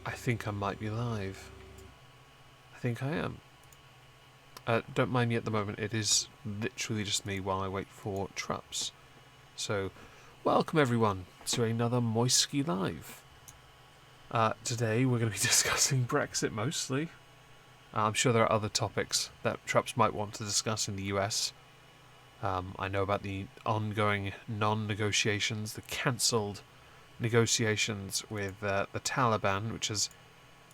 I think I might be live. I think I am. Don't mind me at the moment, it is literally just me while I wait for Traps. So, welcome everyone to another Moisky Live. Today we're going to be discussing Brexit mostly. I'm sure there are other topics that Traps might want to discuss in the US. I know about the ongoing non-negotiations, the cancelled negotiations with the Taliban, which has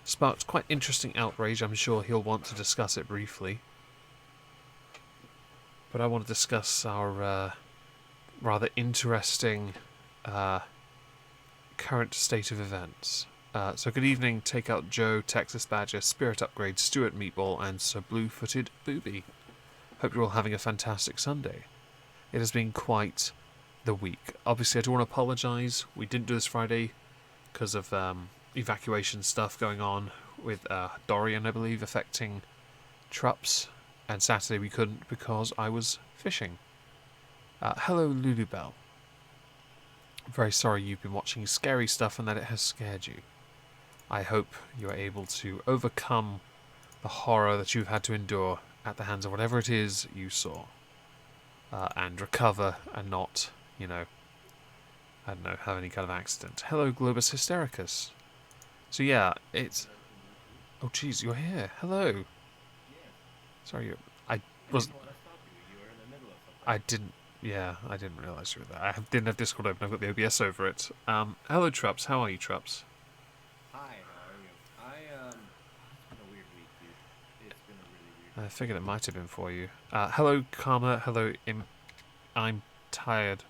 sparked quite interesting outrage. I'm sure he'll want to discuss it briefly. But I want to discuss our rather interesting current state of events. So good evening, Takeout Joe, Texas Badger, Spirit Upgrade, Stuart Meatball, and Sir Blue-Footed Booby. Hope you're all having a fantastic Sunday. It has been quite the week. Obviously, I do want to apologise. We didn't do this Friday because of evacuation stuff going on with Dorian, I believe, affecting Trups. And Saturday we couldn't because I was fishing. Hello, Lulubell. Very sorry you've been watching scary stuff and that it has scared you. I hope you are able to overcome the horror that you've had to endure at the hands of whatever it is you saw. And recover and not, I don't know, have any kind of accident. Hello, Globus Hystericus. So yeah, it's... Oh jeez, you're here. Hello. Sorry, I wasn't... I didn't... Yeah, I didn't realise you were there. Didn't have Discord open, I've got the OBS over it. Hello, Traps. How are you, Traps? Hi, how are you? It's been a weird week, dude. It's been a really weird I week. figured it might have been for you. Hello, Karma. Hello, I'm tired.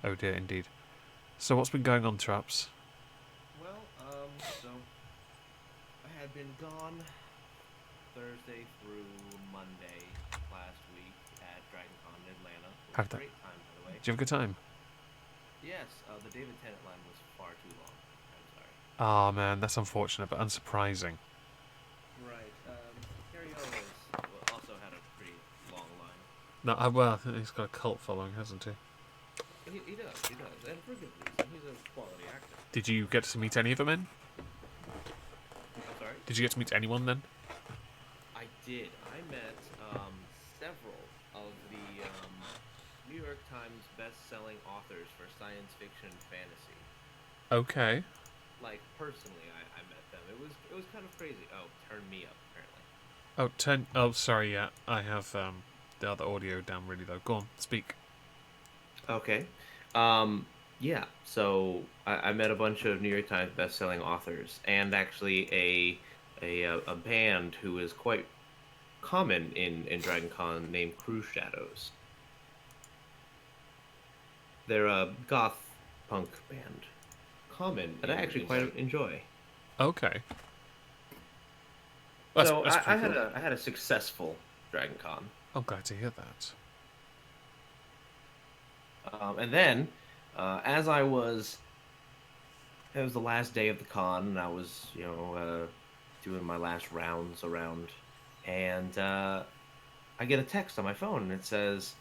Oh dear, indeed. So what's been going on, Traps? Well, so I had been gone Thursday through Monday last week at DragonCon in Atlanta. It was How'd a that... great time, by the way. Did you have a good time? Yes, the David Tennant line was far too long. I'm sorry. Ah, man, that's unfortunate, but unsurprising. Right. Gary O also had a pretty long line. No, well, he's got a cult following, hasn't he? He does, and for good reason. He's a quality actor. Did you get to meet any of them then? I'm sorry? Did you get to meet anyone then? I did. I met several of the New York Times best-selling authors for science fiction fantasy. Okay. Like personally, I met them. It was kind of crazy. Oh, turn me up apparently. Oh, sorry, yeah. I have the other audio down really low. Go on, speak. Okay. Yeah. So I met a bunch of New York Times best-selling authors, and actually a band who is quite common in Dragon Con named Cruise Shadows. They're a goth punk band. Common that I actually in quite enjoy. Okay. So That's I pretty had cool. a successful Dragon Con. I'm glad to hear that. And then, as I was, it was the last day of the con, and I was, doing my last rounds around, and I get a text on my phone, and it says,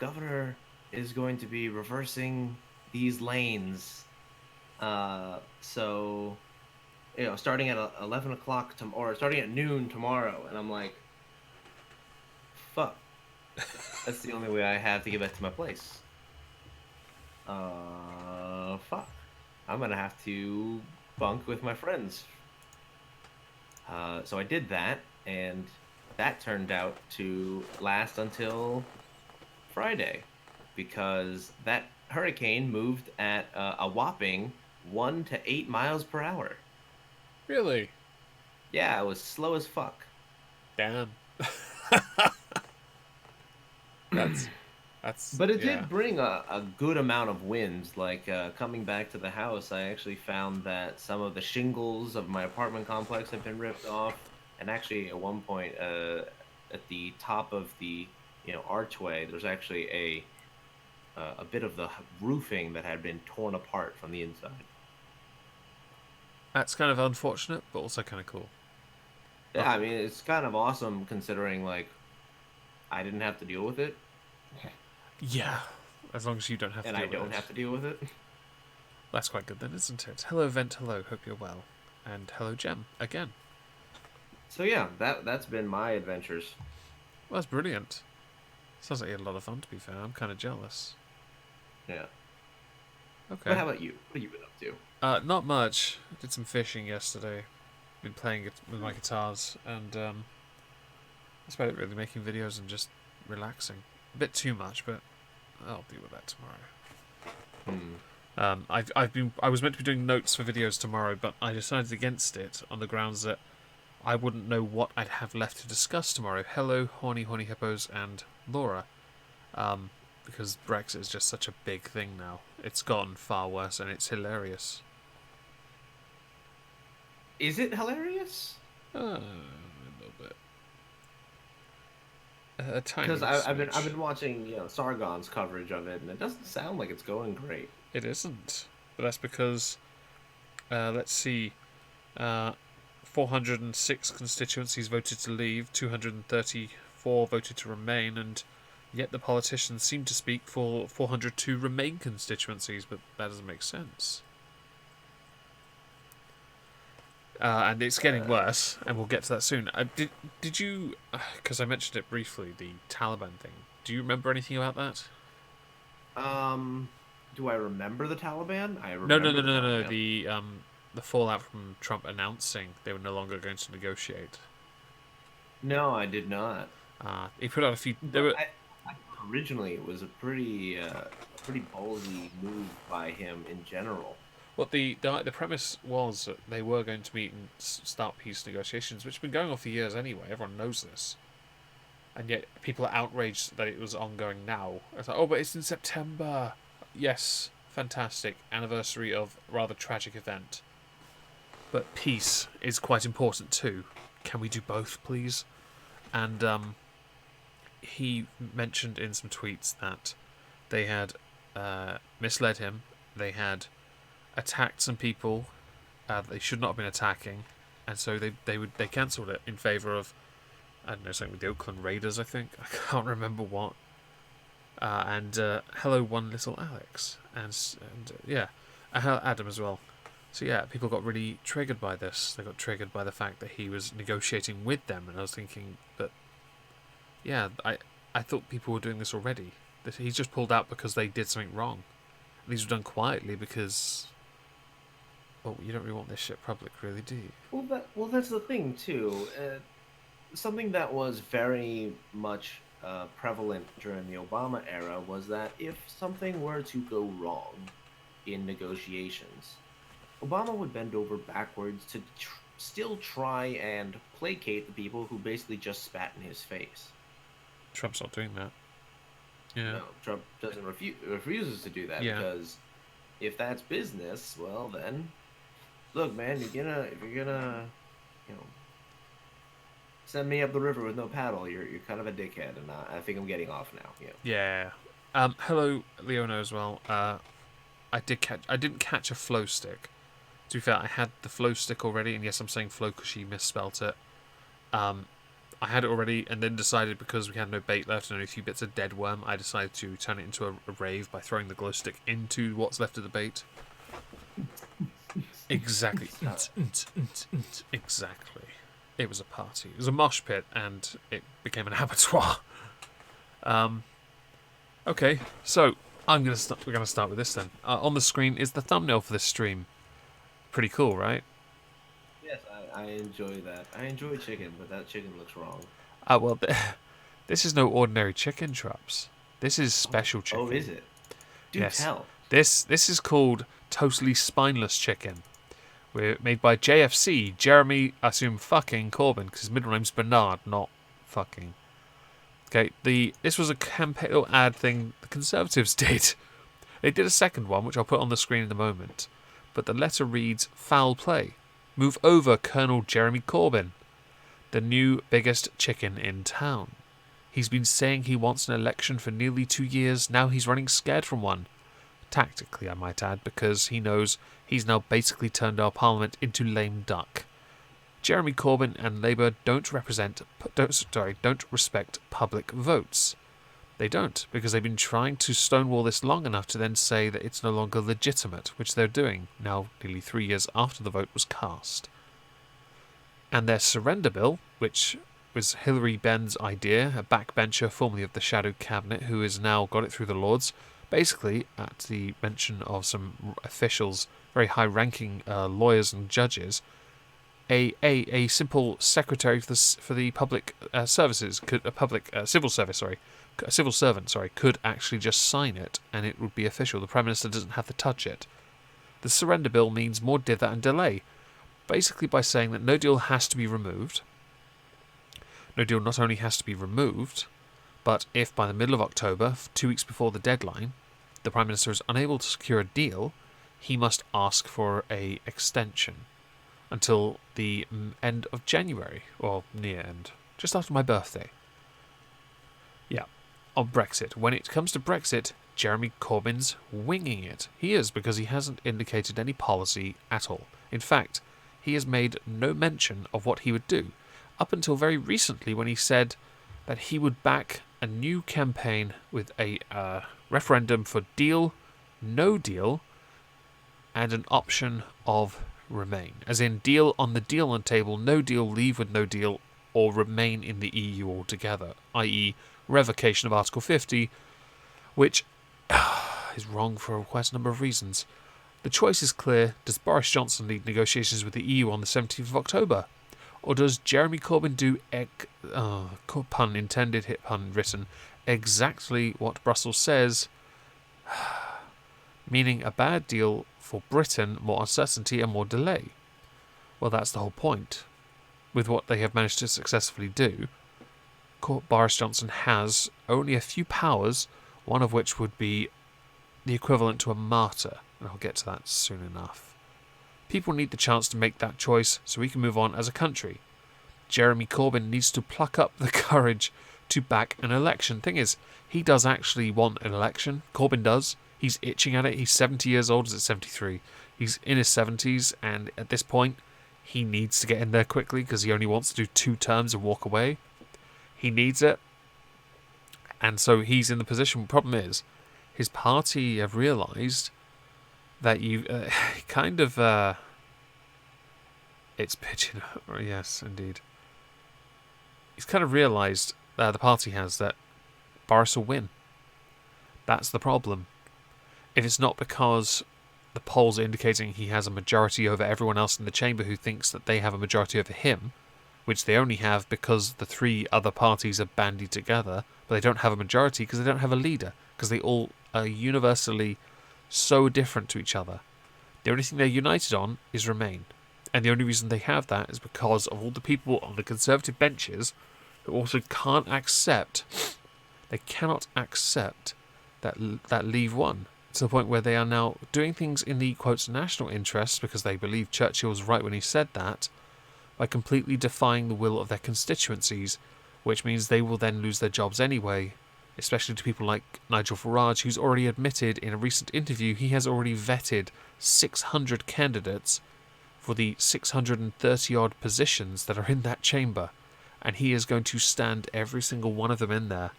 "Governor is going to be reversing these lanes, so starting at 11 o'clock or starting at noon tomorrow." And I'm like, "Fuck, that's the only way I have to get back to my place." Fuck. I'm gonna have to bunk with my friends. So I did that, and that turned out to last until Friday, because that hurricane moved at a whopping 1 to 8 miles per hour. Really? Yeah, it was slow as fuck. Damn. That's But it yeah. did bring a good amount of winds. Like coming back to the house, I actually found that some of the shingles of my apartment complex have been ripped off. And actually, at one point, at the top of the archway, there's actually a bit of the roofing that had been torn apart from the inside. That's kind of unfortunate, but also kind of cool. Yeah, I mean, it's kind of awesome considering like I didn't have to deal with it, Yeah, as long as you don't have to and I deal with don't it. have to deal with it. That's quite good then, isn't it? Hello, Vent. Hello. Hope you're well. And hello, Gem. Again. So yeah, that's been my adventures. Well, that's brilliant. Sounds like you had a lot of fun, to be fair. I'm kind of jealous. Yeah. But Okay. how about you? What have you been up to? Not much. I did some fishing yesterday. Been playing it with my guitars, and that's about it really. Making videos and just relaxing. A bit too much, but I'll deal with that tomorrow. I was meant to be doing notes for videos tomorrow, but I decided against it on the grounds that I wouldn't know what I'd have left to discuss tomorrow. Hello, horny hippos and Laura. Because Brexit is just such a big thing now. It's gotten far worse, and it's hilarious. Is it hilarious? A little bit. A tiny Because I've been smidge. watching Sargon's coverage of it, and it doesn't sound like it's going great. It isn't. But that's because, let's see, 406 constituencies voted to leave, 234 voted to remain, and yet the politicians seem to speak for 402 remain constituencies, but that doesn't make sense. And it's getting worse, and we'll get to that soon. Did you, because I mentioned it briefly, the Taliban thing, do you remember anything about that? Do I remember the Taliban? I No, remember the no. Taliban. The fallout from Trump announcing they were no longer going to negotiate. No, I did not. He put out a few. There But were I thought originally it was a pretty ballsy move by him in general. What the premise was that they were going to meet and start peace negotiations, which have been going on for years anyway. Everyone knows this, and yet people are outraged that it was ongoing now. It's like, oh, but it's in September. Yes, fantastic anniversary of rather tragic event. But peace is quite important too. Can we do both, please? And he mentioned in some tweets that they had misled him. They had attacked some people they should not have been attacking, and so they cancelled it in favour of, I don't know, something with the Oakland Raiders, I think. I can't remember what. And hello, one little Alex, and yeah, hello, Adam as well. So yeah, people got really triggered by this. They got triggered by the fact that he was negotiating with them, and I was thinking, but yeah, I thought people were doing this already. That he's just pulled out because they did something wrong. These were done quietly because, well, you don't really want this shit public, really, do you? Well, that's the thing too. Something that was very much prevalent during the Obama era was that if something were to go wrong in negotiations, Obama would bend over backwards to still try and placate the people who basically just spat in his face. Trump's not doing that. Yeah. No, Trump doesn't refuses to do that because if that's business, well then, look, man, if you're gonna, send me up the river with no paddle, you're kind of a dickhead, and I think I'm getting off now. Yeah. Yeah. Hello, Leona as well. I didn't catch a flow stick. To be fair, I had the flow stick already, and yes, I'm saying flow because she misspelt it. I had it already, and then decided because we had no bait left and only a few bits of dead worm, I decided to turn it into a rave by throwing the glow stick into what's left of the bait. Exactly. Exactly. It was a party. It was a mosh pit, and it became an abattoir. Okay, so we're gonna start with this then. On the screen is the thumbnail for this stream. Pretty cool, right? Yes, I enjoy that. I enjoy chicken, but that chicken looks wrong. Well, this is no ordinary chicken, Traps. This is special chicken. Oh, is it? Do yes. tell. This is called totally spineless chicken. We're made by JFC, Jeremy, I assume fucking Corbyn, because his middle name's Bernard, not fucking. Okay, this was a campaign little ad thing the Conservatives did. They did a second one, which I'll put on the screen in a moment. But the letter reads, foul play. Move over, Colonel Jeremy Corbyn. The new biggest chicken in town. He's been saying he wants an election for nearly 2 years. Now he's running scared from one. Tactically, I might add, because he knows he's now basically turned our parliament into lame duck. Jeremy Corbyn and Labour don't respect public votes. They don't, because they've been trying to stonewall this long enough to then say that it's no longer legitimate, which they're doing now nearly 3 years after the vote was cast. And their surrender bill, which was Hilary Benn's idea, a backbencher formerly of the Shadow Cabinet, who has now got it through the Lords, basically, at the mention of some officials, very high-ranking lawyers and judges, a simple secretary for the public services, a civil servant, could actually just sign it, and it would be official. The Prime Minister doesn't have to touch it. The surrender bill means more dither and delay, basically by saying that no deal has to be removed. No deal not only has to be removed, but if by the middle of October, 2 weeks before the deadline, the Prime Minister is unable to secure a deal, he must ask for a extension until the end of January, or near end, just after my birthday. Yeah, on Brexit. When it comes to Brexit, Jeremy Corbyn's winging it. He is, because he hasn't indicated any policy at all. In fact, he has made no mention of what he would do, up until very recently when he said that he would back a new campaign with a referendum for deal, no deal, and an option of remain. As in, deal on the table, no deal, leave with no deal, or remain in the EU altogether, i.e. revocation of Article 50, which is wrong for quite a number of reasons. The choice is clear. Does Boris Johnson lead negotiations with the EU on the 17th of October? Or does Jeremy Corbyn do, pun intended, hit pun written, exactly what Brussels says, meaning a bad deal for Britain, more uncertainty and more delay? Well, that's the whole point. With what they have managed to successfully do, Boris Johnson has only a few powers, one of which would be the equivalent to a martyr, and I'll get to that soon enough. People need the chance to make that choice so we can move on as a country. Jeremy Corbyn needs to pluck up the courage to back an election. Thing is, he does actually want an election. Corbyn does. He's itching at it. He's 70 years old. Is it 73? He's in his 70s, and at this point, he needs to get in there quickly because he only wants to do 2 terms and walk away. He needs it. And so he's in the position. The problem is, his party have realised that you it's pitching. Yes, indeed. He's kind of realised, the party has, that Boris will win. That's the problem. If it's not because the polls are indicating he has a majority over everyone else in the chamber who thinks that they have a majority over him, which they only have because the 3 other parties are bandied together, but they don't have a majority because they don't have a leader, because they all are universally so different to each other. The only thing they're united on is Remain. And the only reason they have that is because of all the people on the Conservative benches who also cannot accept that Leave won. To the point where they are now doing things in the, quote, national interest, because they believe Churchill was right when he said that, by completely defying the will of their constituencies, which means they will then lose their jobs anyway, especially to people like Nigel Farage, who's already admitted in a recent interview he has already vetted 600 candidates for the 630-odd positions that are in that chamber, and he is going to stand every single one of them in there,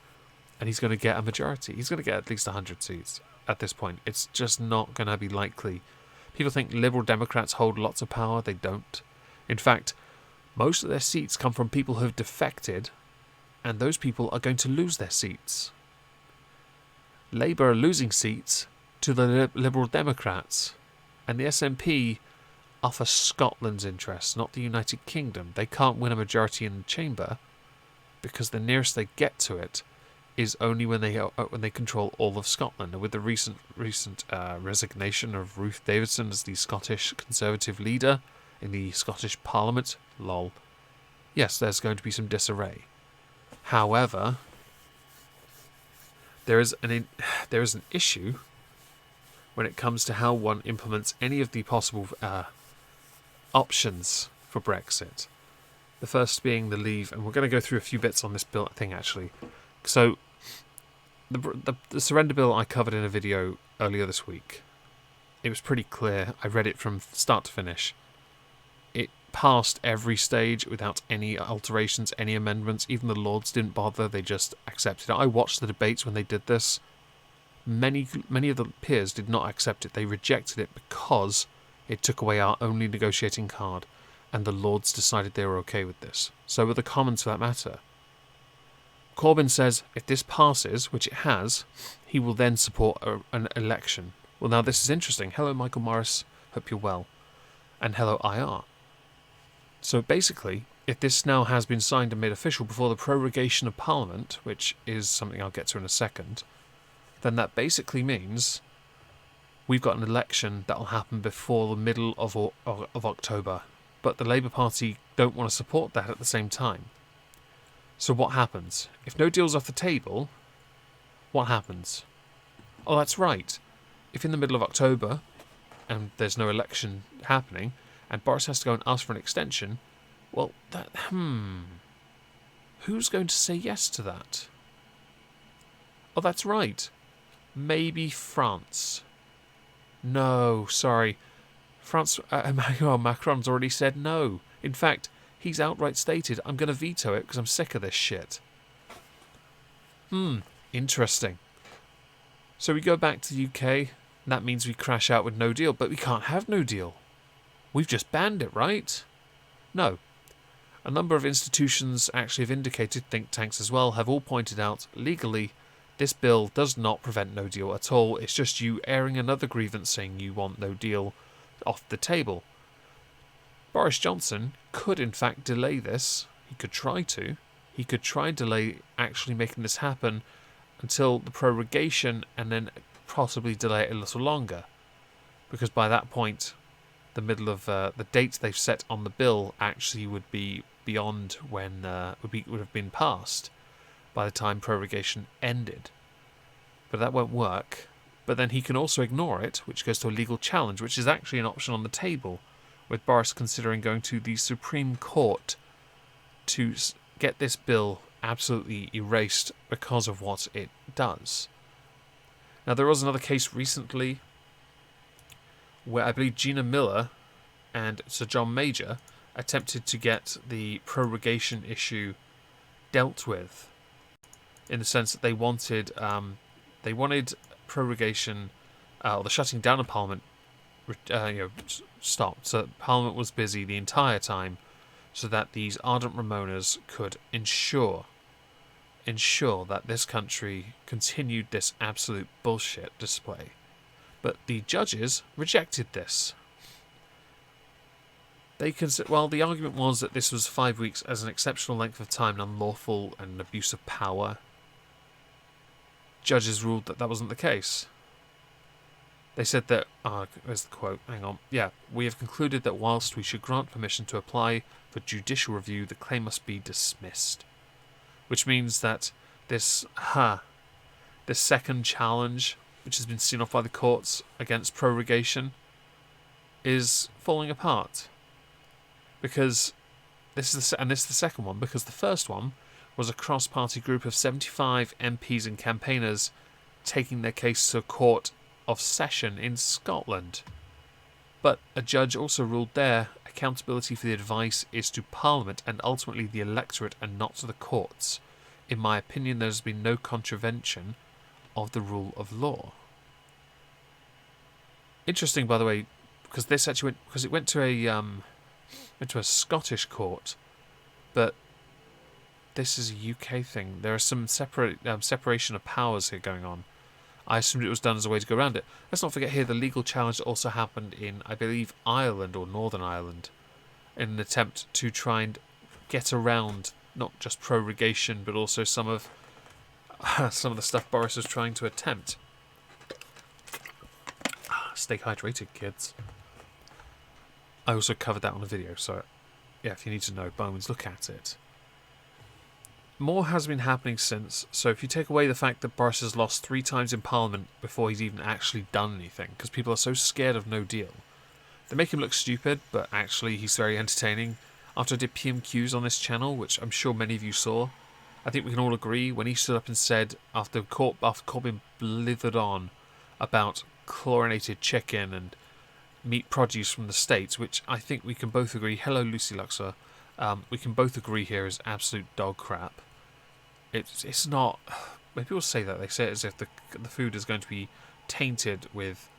and he's going to get a majority. He's going to get at least 100 seats at this point. It's just not going to be likely. People think Liberal Democrats hold lots of power. They don't. In fact, most of their seats come from people who have defected, and those people are going to lose their seats. Labour are losing seats to the Liberal Democrats, and the SNP offer Scotland's interests, not the United Kingdom. They can't win a majority in the chamber because the nearest they get to it is only when they control all of Scotland. And with the recent resignation of Ruth Davidson as the Scottish Conservative leader in the Scottish Parliament, lol, yes, there's going to be some disarray. However, there is an issue when it comes to how one implements any of the possible options for Brexit. The first being the Leave, and we're going to go through a few bits on this bill thing actually. So, the surrender bill I covered in a video earlier this week. It was pretty clear. I read it from start to finish. It passed every stage without any alterations, any amendments. Even the Lords didn't bother, they just accepted it. I watched the debates when they did this. Many of the peers did not accept it. They rejected it because it took away our only negotiating card, and the Lords decided they were okay with this. So were the Commons for that matter. Corbyn says if this passes, which it has, he will then support an election. Well, now this is interesting. Hello, Michael Morris. Hope you're well. And hello, IR. So basically, if this now has been signed and made official before the prorogation of Parliament, which is something I'll get to in a second, then that basically means we've got an election that will happen before the middle of October. But the Labour Party don't want to support that at the same time. So what happens? If no deal's off the table, what happens? Oh, that's right. If in the middle of October, and there's no election happening, and Boris has to go and ask for an extension, well, who's going to say yes to that? Oh, that's right. Maybe France. No, sorry. France. Macron's already said no. In fact, he's outright stated, I'm going to veto it because I'm sick of this shit. Interesting. So we go back to the UK, and that means we crash out with no deal, but we can't have no deal. We've just banned it, right? No. A number of institutions actually have indicated, think tanks as well, have all pointed out, legally, this bill does not prevent no deal at all. It's just you airing another grievance saying you want no deal off the table. Boris Johnson could in fact delay this. He could try to. He could try and delay actually making this happen until the prorogation and then possibly delay it a little longer. Because by that point, the middle of the date they've set on the bill actually would be beyond when would have been passed by the time prorogation ended. But that won't work. But then he can also ignore it, which goes to a legal challenge, which is actually an option on the table, with Boris considering going to the Supreme Court to get this bill absolutely erased because of what it does. Now, there was another case recently where I believe Gina Miller and Sir John Major attempted to get the prorogation issue dealt with, in the sense that they wanted prorogation, or the shutting down of Parliament, stopped. So Parliament was busy the entire time, so that these ardent Ramonas could ensure that this country continued this absolute bullshit display. But the judges rejected this. The argument was that this was 5 weeks as an exceptional length of time and unlawful and an abuse of power. Judges ruled that that wasn't the case. They said that, where's the quote? Hang on. Yeah, we have concluded that whilst we should grant permission to apply for judicial review, the claim must be dismissed. Which means that this second challenge, which has been seen off by the courts against prorogation, is falling apart. Because this is the second one, because the first one was a cross-party group of 75 MPs and campaigners taking their case to a court of session in Scotland. But a judge also ruled there accountability for the advice is to Parliament and ultimately the electorate and not to the courts. In my opinion, there has been no contravention of the rule of law. Interesting, by the way, because this actually went to a Scottish court, but this is a UK thing. There are some separation of powers here going on. I assumed it was done as a way to go around it. Let's not forget here the legal challenge that also happened in, I believe, Ireland or Northern Ireland, in an attempt to try and get around not just prorogation, but also some of the stuff Boris was trying to attempt. Stay hydrated, kids. I also covered that on a video, so yeah, if you need to know, Bowman's, look at it. More has been happening since, so if you take away the fact that Boris has lost 3 times in Parliament before he's even actually done anything, because people are so scared of no deal, they make him look stupid, but actually he's very entertaining. After I did PMQs on this channel, which I'm sure many of you saw, I think we can all agree when he stood up and said, after Corbyn blithered on about chlorinated chicken and meat produce from the States, which I think we can both agree, hello Lucy Luxor, we can both agree here is absolute dog crap. It's not, when people say that, they say it as if the food is going to be tainted with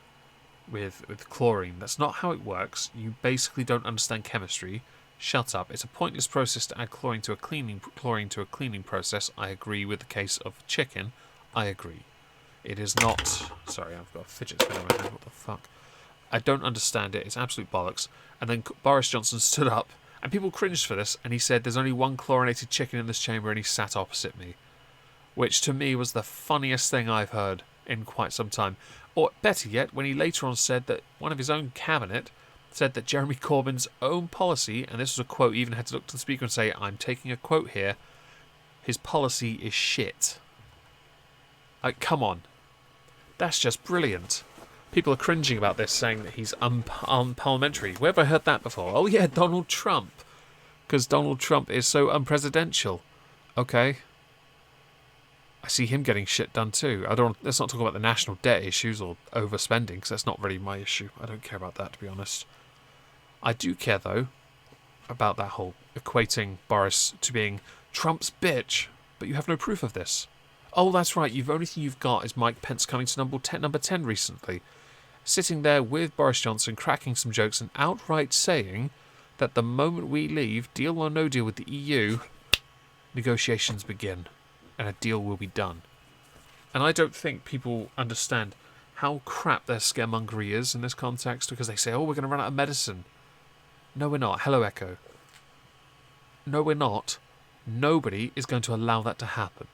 chlorine. That's not how it works. You basically don't understand chemistry. Shut up. It's a pointless process to add chlorine to a cleaning process. I agree with the case of chicken. I agree. It is not... Sorry, I've got a fidget spinner in my hand. What the fuck? I don't understand it. It's absolute bollocks. And then Boris Johnson stood up, and people cringed for this, and he said, there's only one chlorinated chicken in this chamber, and he sat opposite me. Which, to me, was the funniest thing I've heard in quite some time. Or, better yet, when he later on said that one of his own cabinet said that Jeremy Corbyn's own policy, and this was a quote, he even had to look to the speaker and say, I'm taking a quote here, his policy is shit. Like, come on. That's just brilliant. People are cringing about this, saying that he's unparliamentary. Where have I heard that before? Oh yeah, Donald Trump. Because Donald Trump is so unpresidential. Okay. I see him getting shit done too. Let's not talk about the national debt issues or overspending, because that's not really my issue. I don't care about that, to be honest. I do care, though, about that whole equating Boris to being Trump's bitch, but you have no proof of this. Oh, that's right, the only thing you've got is Mike Pence coming to number 10 recently, sitting there with Boris Johnson, cracking some jokes and outright saying that the moment we leave, deal or no deal with the EU, negotiations begin, and a deal will be done. And I don't think people understand how crap their scaremongery is in this context, because they say, oh, we're going to run out of medicine. No, we're not. Hello, Echo. No, we're not. Nobody is going to allow that to happen.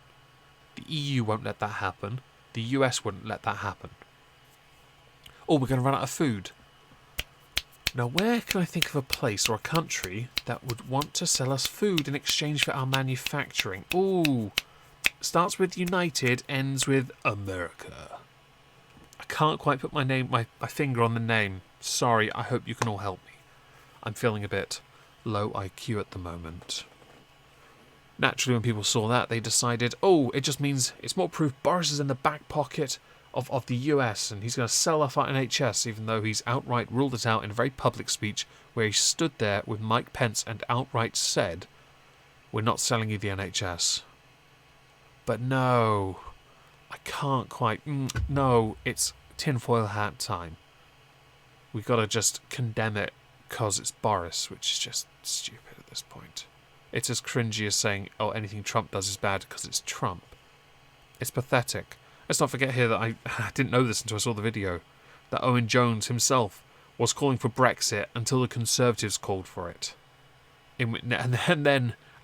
The EU won't let that happen. The US wouldn't let that happen. Oh, we're going to run out of food. Now, where can I think of a place or a country that would want to sell us food in exchange for our manufacturing? Ooh, starts with United, ends with America. I can't quite put my finger on the name. Sorry, I hope you can all help me. I'm feeling a bit low IQ at the moment. Naturally, when people saw that, they decided, oh, it just means it's more proof Boris is in the back pocket of the US and he's going to sell off our NHS, even though he's outright ruled it out in a very public speech where he stood there with Mike Pence and outright said, we're not selling you the NHS. But no, I can't quite, no, it's tinfoil hat time. We've got to just condemn it because it's Boris, which is just stupid at this point. It's as cringy as saying, oh, anything Trump does is bad because it's Trump. It's pathetic. Let's not forget here that I didn't know this until I saw the video, that Owen Jones himself was calling for Brexit until the Conservatives called for it. And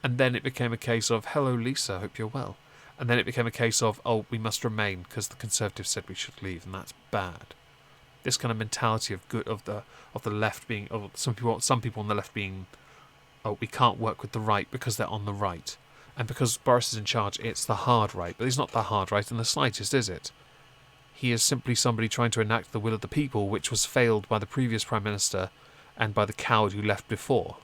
then it became a case of, hello Lisa, hope you're well. And then it became a case of, oh, we must remain because the Conservatives said we should leave, and that's bad. This kind of mentality of the left being, of some people on the left being, oh, we can't work with the right because they're on the right. And because Boris is in charge, it's the hard right. But he's not the hard right in the slightest, is it? He is simply somebody trying to enact the will of the people, which was failed by the previous Prime Minister and by the coward who left before.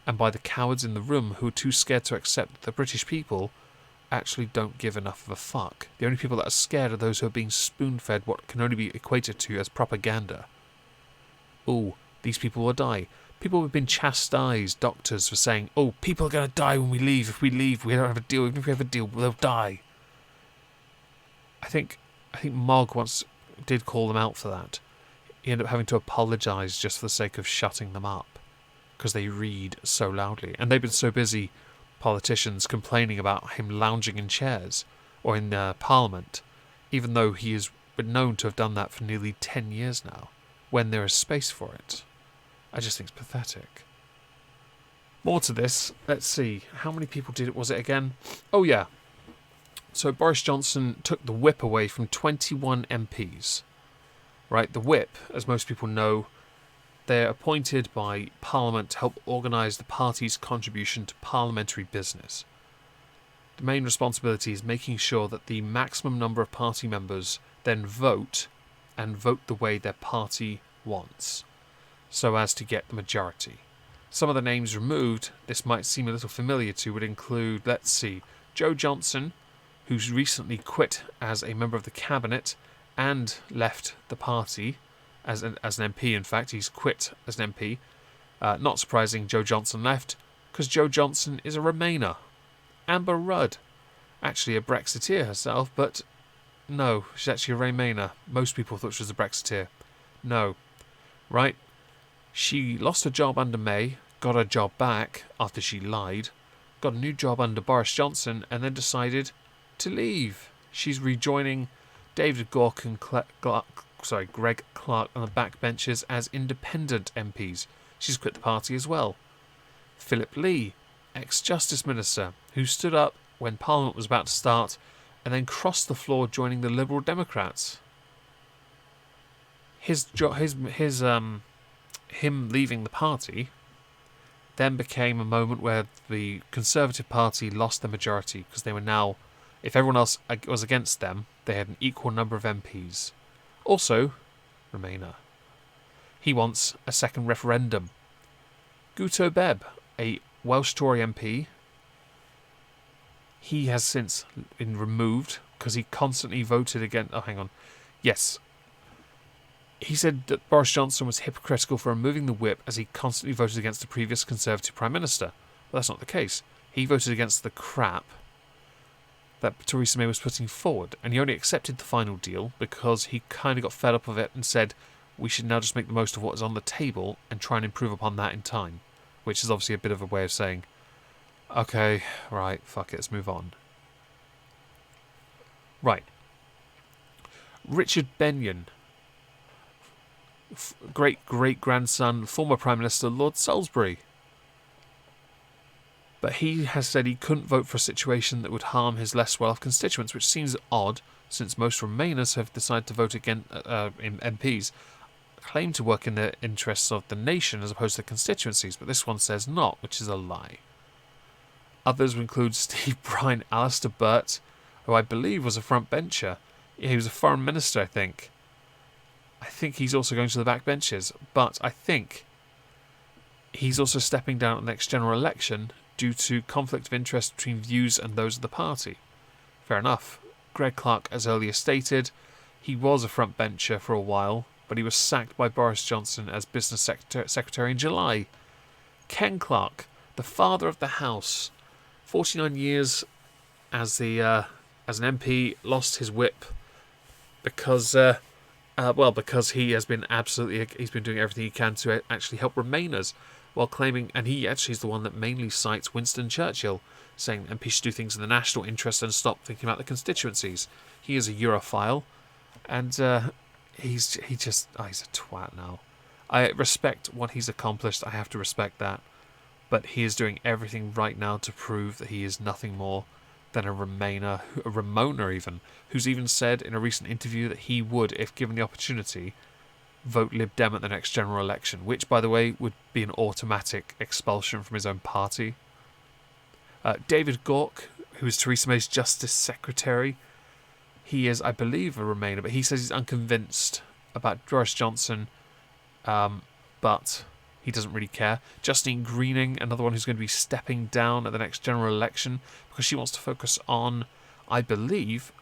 And by the cowards in the room who are too scared to accept that the British people actually don't give enough of a fuck. The only people that are scared are those who are being spoon-fed what can only be equated to as propaganda. Ooh, these people will die. People have been chastised, doctors, for saying, oh, people are going to die when we leave. If we leave, we don't have a deal. Even if we have a deal, they'll die. I think Mogg once did call them out for that. He ended up having to apologise just for the sake of shutting them up, because they read so loudly. And they've been so busy, politicians, complaining about him lounging in chairs or in Parliament, even though he has been known to have done that for nearly 10 years now, when there is space for it. I just think it's pathetic. More to this, let's see, how many people was it again? Oh yeah, so Boris Johnson took the whip away from 21 MPs. Right, the whip, as most people know, they're appointed by Parliament to help organise the party's contribution to parliamentary business. The main responsibility is making sure that the maximum number of party members then vote, and vote the way their party wants, so as to get the majority. Some of the names removed, this might seem a little familiar to, would include, let's see, Joe Johnson, who's recently quit as a member of the cabinet and left the party as an MP. In fact, he's quit as an MP. Not surprising, Joe Johnson left because Joe Johnson is a Remainer. Amber Rudd, actually a Brexiteer herself, but no, she's actually a Remainer. Most people thought she was a Brexiteer. No, right? She lost her job under May, got her job back after she lied, got a new job under Boris Johnson, and then decided to leave. She's rejoining David Gork and Greg Clark on the backbenches as independent MPs. She's quit the party as well. Philip Lee, ex-Justice Minister, who stood up when Parliament was about to start and then crossed the floor joining the Liberal Democrats. Him leaving the party then became a moment where the Conservative Party lost their majority because they were now, if everyone else was against them, they had an equal number of MPs. Also, Remainer. He wants a second referendum. Guto Bebb, a Welsh Tory MP, he has since been removed because he constantly voted against... Oh, hang on. Yes. He said that Boris Johnson was hypocritical for removing the whip as he constantly voted against the previous Conservative Prime Minister. But that's not the case. He voted against the crap that Theresa May was putting forward, and he only accepted the final deal because he kind of got fed up of it and said we should now just make the most of what is on the table and try and improve upon that in time, which is obviously a bit of a way of saying, okay, right, fuck it, let's move on. Right. Richard Benyon, great-great-grandson, former Prime Minister Lord Salisbury. But he has said he couldn't vote for a situation that would harm his less well-off constituents, which seems odd, since most Remainers have decided to vote against MPs, claim to work in the interests of the nation as opposed to constituencies, but this one says not, which is a lie. Others include Steve Bryan, Alistair Burt, who I believe was a front bencher. He was a foreign minister, I think. I think he's also going to the back benches, but I think he's also stepping down at the next general election due to conflict of interest between views and those of the party. Fair enough. Greg Clark, as earlier stated, he was a front bencher for a while, but he was sacked by Boris Johnson as business secretary in July. Ken Clark, the father of the house, 49 years as an MP, lost his whip because he has been he's been doing everything he can to actually help Remainers, while claiming, and he actually is the one that mainly cites Winston Churchill, saying MPs should do things in the national interest and stop thinking about the constituencies. He is a Europhile, and he's a twat now. I respect what he's accomplished, I have to respect that, but he is doing everything right now to prove that he is nothing more than a Remainer, a Ramona even, who's even said in a recent interview that he would, if given the opportunity, vote Lib Dem at the next general election, which, by the way, would be an automatic expulsion from his own party. David Gork, who is Theresa May's Justice Secretary, he is, I believe, a Remainer, but he says he's unconvinced about Boris Johnson, but he doesn't really care. Justine Greening, another one who's going to be stepping down at the next general election because she wants to focus on, I believe,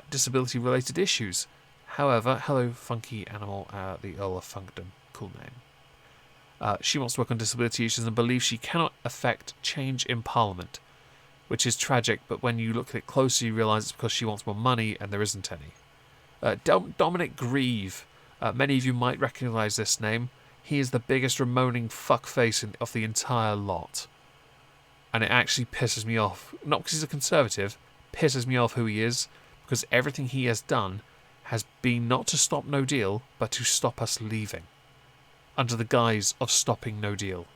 disability-related issues. However, hello, funky animal, the Earl of Funkdom, cool name. She wants to work on disability issues and believes she cannot affect change in Parliament, which is tragic, but when you look at it closely, you realise it's because she wants more money and there isn't any. Dominic Grieve, many of you might recognise this name. He is the biggest Ramoning fuckface of the entire lot. And it actually pisses me off. Not because he's a Conservative, pisses me off who he is, because everything he has done has been not to stop No Deal, but to stop us leaving, under the guise of stopping No Deal.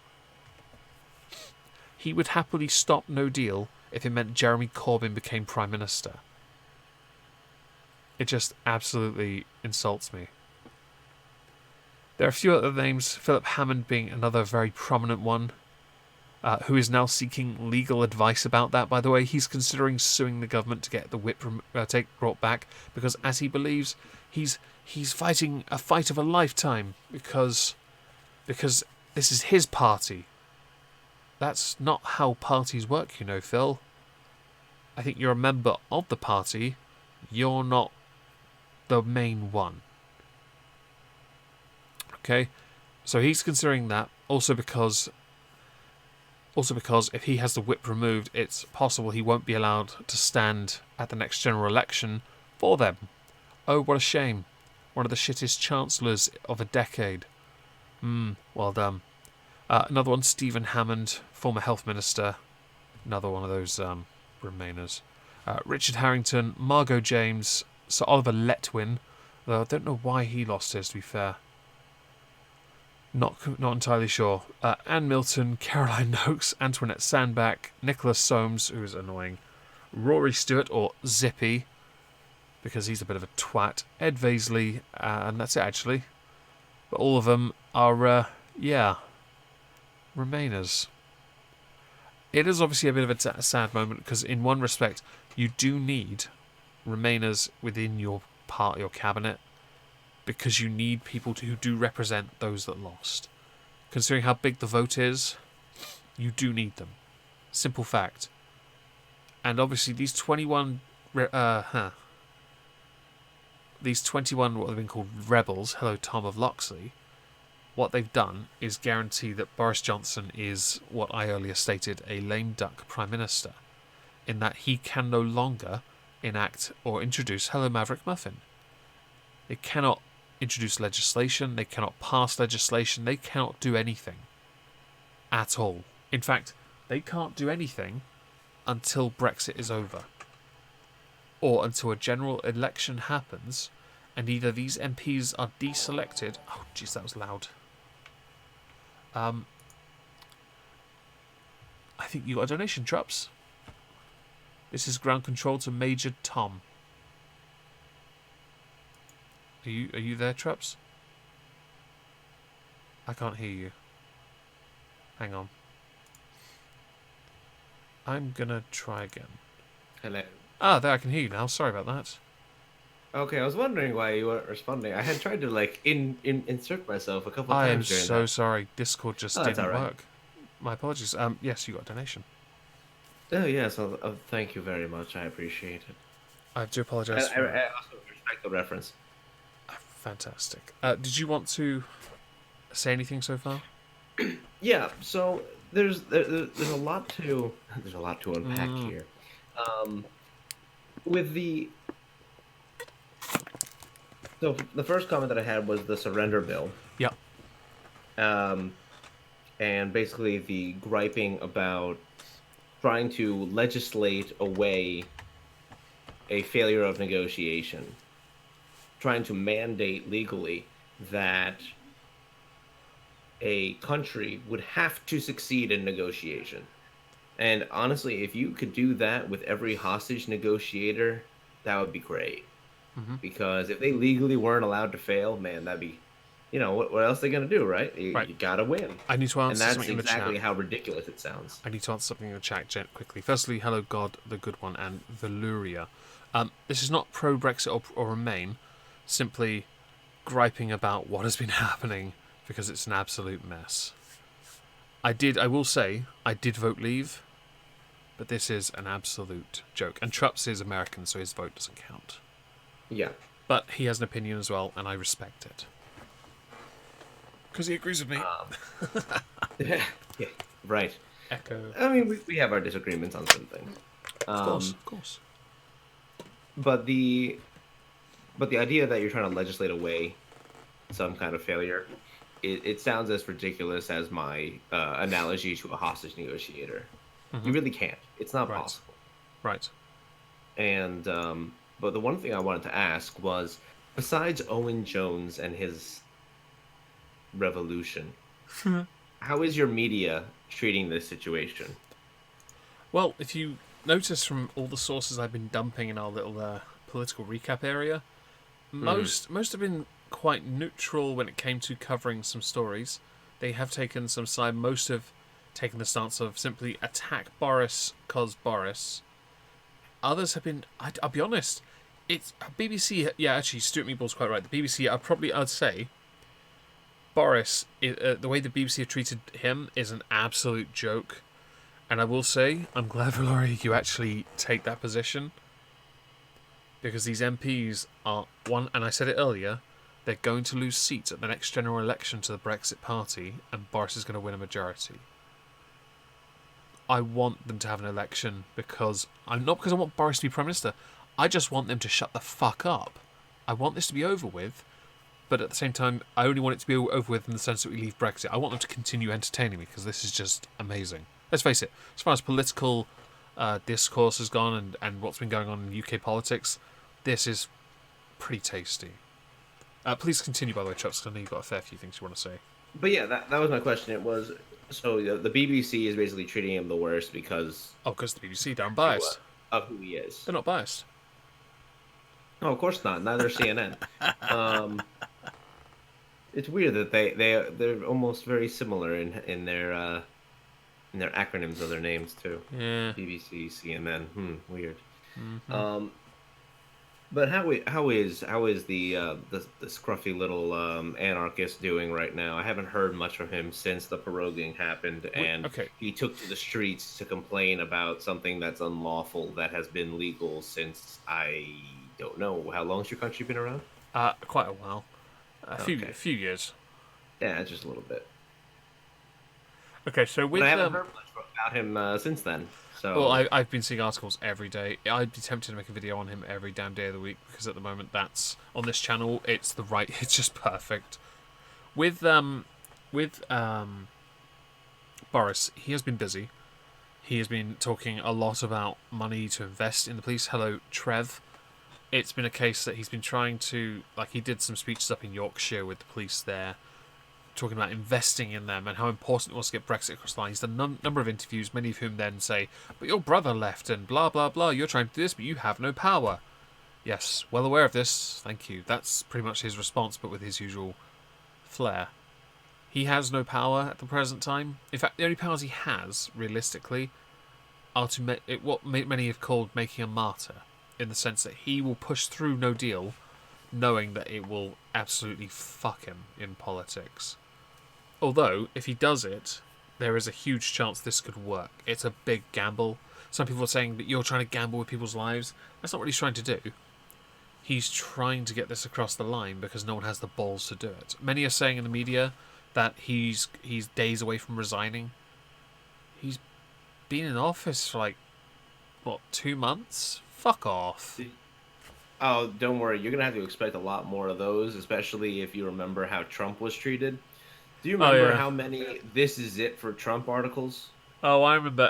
He would happily stop No Deal if it meant Jeremy Corbyn became Prime Minister. It just absolutely insults me. There are a few other names, Philip Hammond being another very prominent one, who is now seeking legal advice about that. By the way, he's considering suing the government to get the whip brought back, because as he believes, he's fighting a fight of a lifetime because this is his party. That's not how parties work, you know, Phil. I think you're a member of the party. You're not the main one. Okay, so he's considering that. Also because if he has the whip removed, it's possible he won't be allowed to stand at the next general election for them. Oh, what a shame. One of the shittest chancellors of a decade. Well done. Another one, Stephen Hammond, former health minister. Another one of those Remainers. Richard Harrington, Margot James, Sir Oliver Letwin. Though I don't know why he lost his, to be fair. Not entirely sure. Anne Milton, Caroline Noakes, Antoinette Sandbach, Nicholas Soames, who's annoying, Rory Stewart, or Zippy, because he's a bit of a twat, Ed Vaisley, and that's it actually. But all of them are, Remainers. It is obviously a bit of a sad moment, because in one respect, you do need Remainers within your cabinet, because you need people who do represent those that lost. Considering how big the vote is, you do need them. Simple fact. And obviously these 21 what have been called rebels, hello Tom of Loxley, what they've done is guarantee that Boris Johnson is what I earlier stated, a lame duck prime minister, in that he can no longer enact or introduce Hello Maverick Muffin. They cannot introduce legislation, they cannot pass legislation, they cannot do anything at all. In fact, they can't do anything until Brexit is over, or until a general election happens and either these MPs are deselected. Oh jeez, that was loud. I think you got a donation, Trups. This is ground control to Major Tom. Are you there, Trups? I can't hear you. Hang on. I'm gonna try again. Hello. Ah, there, I can hear you now. Sorry about that. Okay, I was wondering why you weren't responding. I had tried to insert myself a couple I am times during so that. sorry. Discord just Oh, that's didn't all right. work. My apologies. Yes, you got a donation. Oh yes, thank you very much. I appreciate it. I do apologise for I also respect the reference. Fantastic. Did you want to say anything so far? Yeah, so there's a lot to unpack here. With the So the first comment that I had was the surrender bill. Yep. And basically the griping about trying to legislate away a failure of negotiation, trying to mandate legally that a country would have to succeed in negotiation. And honestly, if you could do that with every hostage negotiator, that would be great. Mm-hmm. Because if they legally weren't allowed to fail, man, that'd be, what else are they going to do, right? You gotta win. I need to answer and that's something in the chat. exactly how ridiculous it sounds. I need to answer something in the chat quickly. Firstly, hello God, the good one, and Valuria. This is not pro-Brexit or Remain, simply griping about what has been happening because it's an absolute mess. I will say, I did vote leave, but this is an absolute joke. And Trups is American, so his vote doesn't count. Yeah. But he has an opinion as well, and I respect it. Because he agrees with me. Yeah, right. Echo. I mean, we have our disagreements on some things. Of course. But the idea that you're trying to legislate away some kind of failure, it sounds as ridiculous as my analogy to a hostage negotiator. Mm-hmm. You really can't. It's not possible. Right. And but the one thing I wanted to ask was, besides Owen Jones and his revolution, how is your media treating this situation? Well, if you notice from all the sources I've been dumping in our little political recap area, most have been quite neutral when it came to covering some stories. They have taken some side. Most have taken the stance of simply attack Boris cause Boris. Others have been, I'll be honest, it's BBC. Yeah, actually, Stuart Meatball's quite right. The BBC, I'd say, Boris, the way the BBC have treated him is an absolute joke. And I will say, I'm glad, Valerie, you actually take that position. Because these MPs are, one, and I said it earlier, they're going to lose seats at the next general election to the Brexit Party, and Boris is going to win a majority. I want them to have an election because I want Boris to be Prime Minister. I just want them to shut the fuck up. I want this to be over with, but at the same time, I only want it to be over with in the sense that we leave Brexit. I want them to continue entertaining me because this is just amazing. Let's face it, as far as political discourse has gone and what's been going on in UK politics, this is pretty tasty. Please continue, by the way, Chubbs, because I know you've got a fair few things you want to say. But yeah, that was my question. It was, so the BBC is basically treating him the worst because because the BBC, they're unbiased. Of who he is. They're not biased. No, of course not. Neither CNN. It's weird that they're almost very similar in their acronyms of their names too. Yeah. BBC, CNN. Weird. Mm-hmm. But how is the scruffy little anarchist doing right now? I haven't heard much from him since the Purging happened, and he took to the streets to complain about something that's unlawful that has been legal since, I don't know, how long has your country been around? Quite a while, a few years. Yeah, just a little bit. Okay, so I haven't heard much about him since then. So, well, I've been seeing articles every day. I'd be tempted to make a video on him every damn day of the week because at the moment that's on this channel. It's just perfect. With Boris, he has been busy. He has been talking a lot about money to invest in the police. Hello, Trev. It's been a case that he's been trying to, he did some speeches up in Yorkshire with the police there, talking about investing in them and how important it was to get Brexit across the line. He's done a number of interviews, many of whom then say, but your brother left and blah, blah, blah, you're trying to do this, but you have no power. Yes, well aware of this, thank you. That's pretty much his response, but with his usual flair. He has no power at the present time. In fact, the only powers he has, realistically, are to what many have called making a martyr, in the sense that he will push through no deal, knowing that it will absolutely fuck him in politics. Although, if he does it, there is a huge chance this could work. It's a big gamble. Some people are saying that you're trying to gamble with people's lives. That's not what he's trying to do. He's trying to get this across the line because no one has the balls to do it. Many are saying in the media that he's days away from resigning. He's been in office for 2 months? Fuck off. Oh, don't worry. You're going to have to expect a lot more of those, especially if you remember how Trump was treated. Do you remember how many "This is it for Trump" articles? Oh, I remember,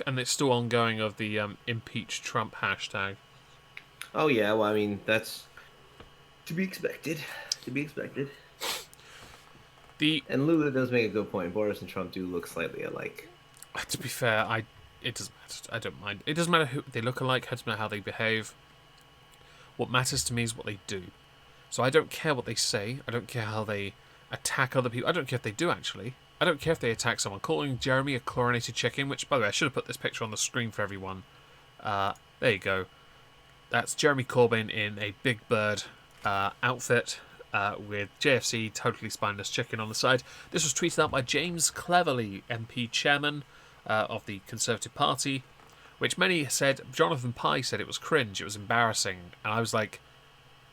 and it's still ongoing of the impeach Trump hashtag. Oh yeah, well I mean that's to be expected. And Lula does make a good point. Boris and Trump do look slightly alike. To be fair, it doesn't matter. I don't mind. It doesn't matter who they look alike. It doesn't matter how they behave. What matters to me is what they do. So I don't care what they say. I don't care how they attack other people. I don't care if they do, actually. I don't care if they attack someone. Calling Jeremy a chlorinated chicken, which, by the way, I should have put this picture on the screen for everyone. There you go. That's Jeremy Corbyn in a Big Bird outfit with JFC totally spineless chicken on the side. This was tweeted out by James Cleverly, MP chairman of the Conservative Party, which many said, Jonathan Pye said it was cringe, it was embarrassing. And I was like,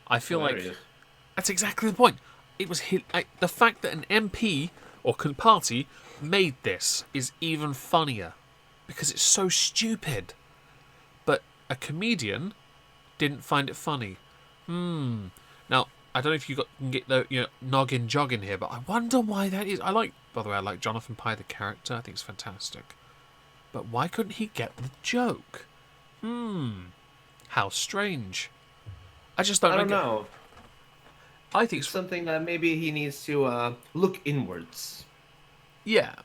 I feel like that's exactly the point. It was the fact that an MP or party made this is even funnier because it's so stupid. But a comedian didn't find it funny. Now, I don't know if you can get the noggin jogging here, but I wonder why that is. By the way, I like Jonathan Pye the character. I think it's fantastic. But why couldn't he get the joke? How strange. I just don't know. I think it's something that maybe he needs to look inwards. Yeah.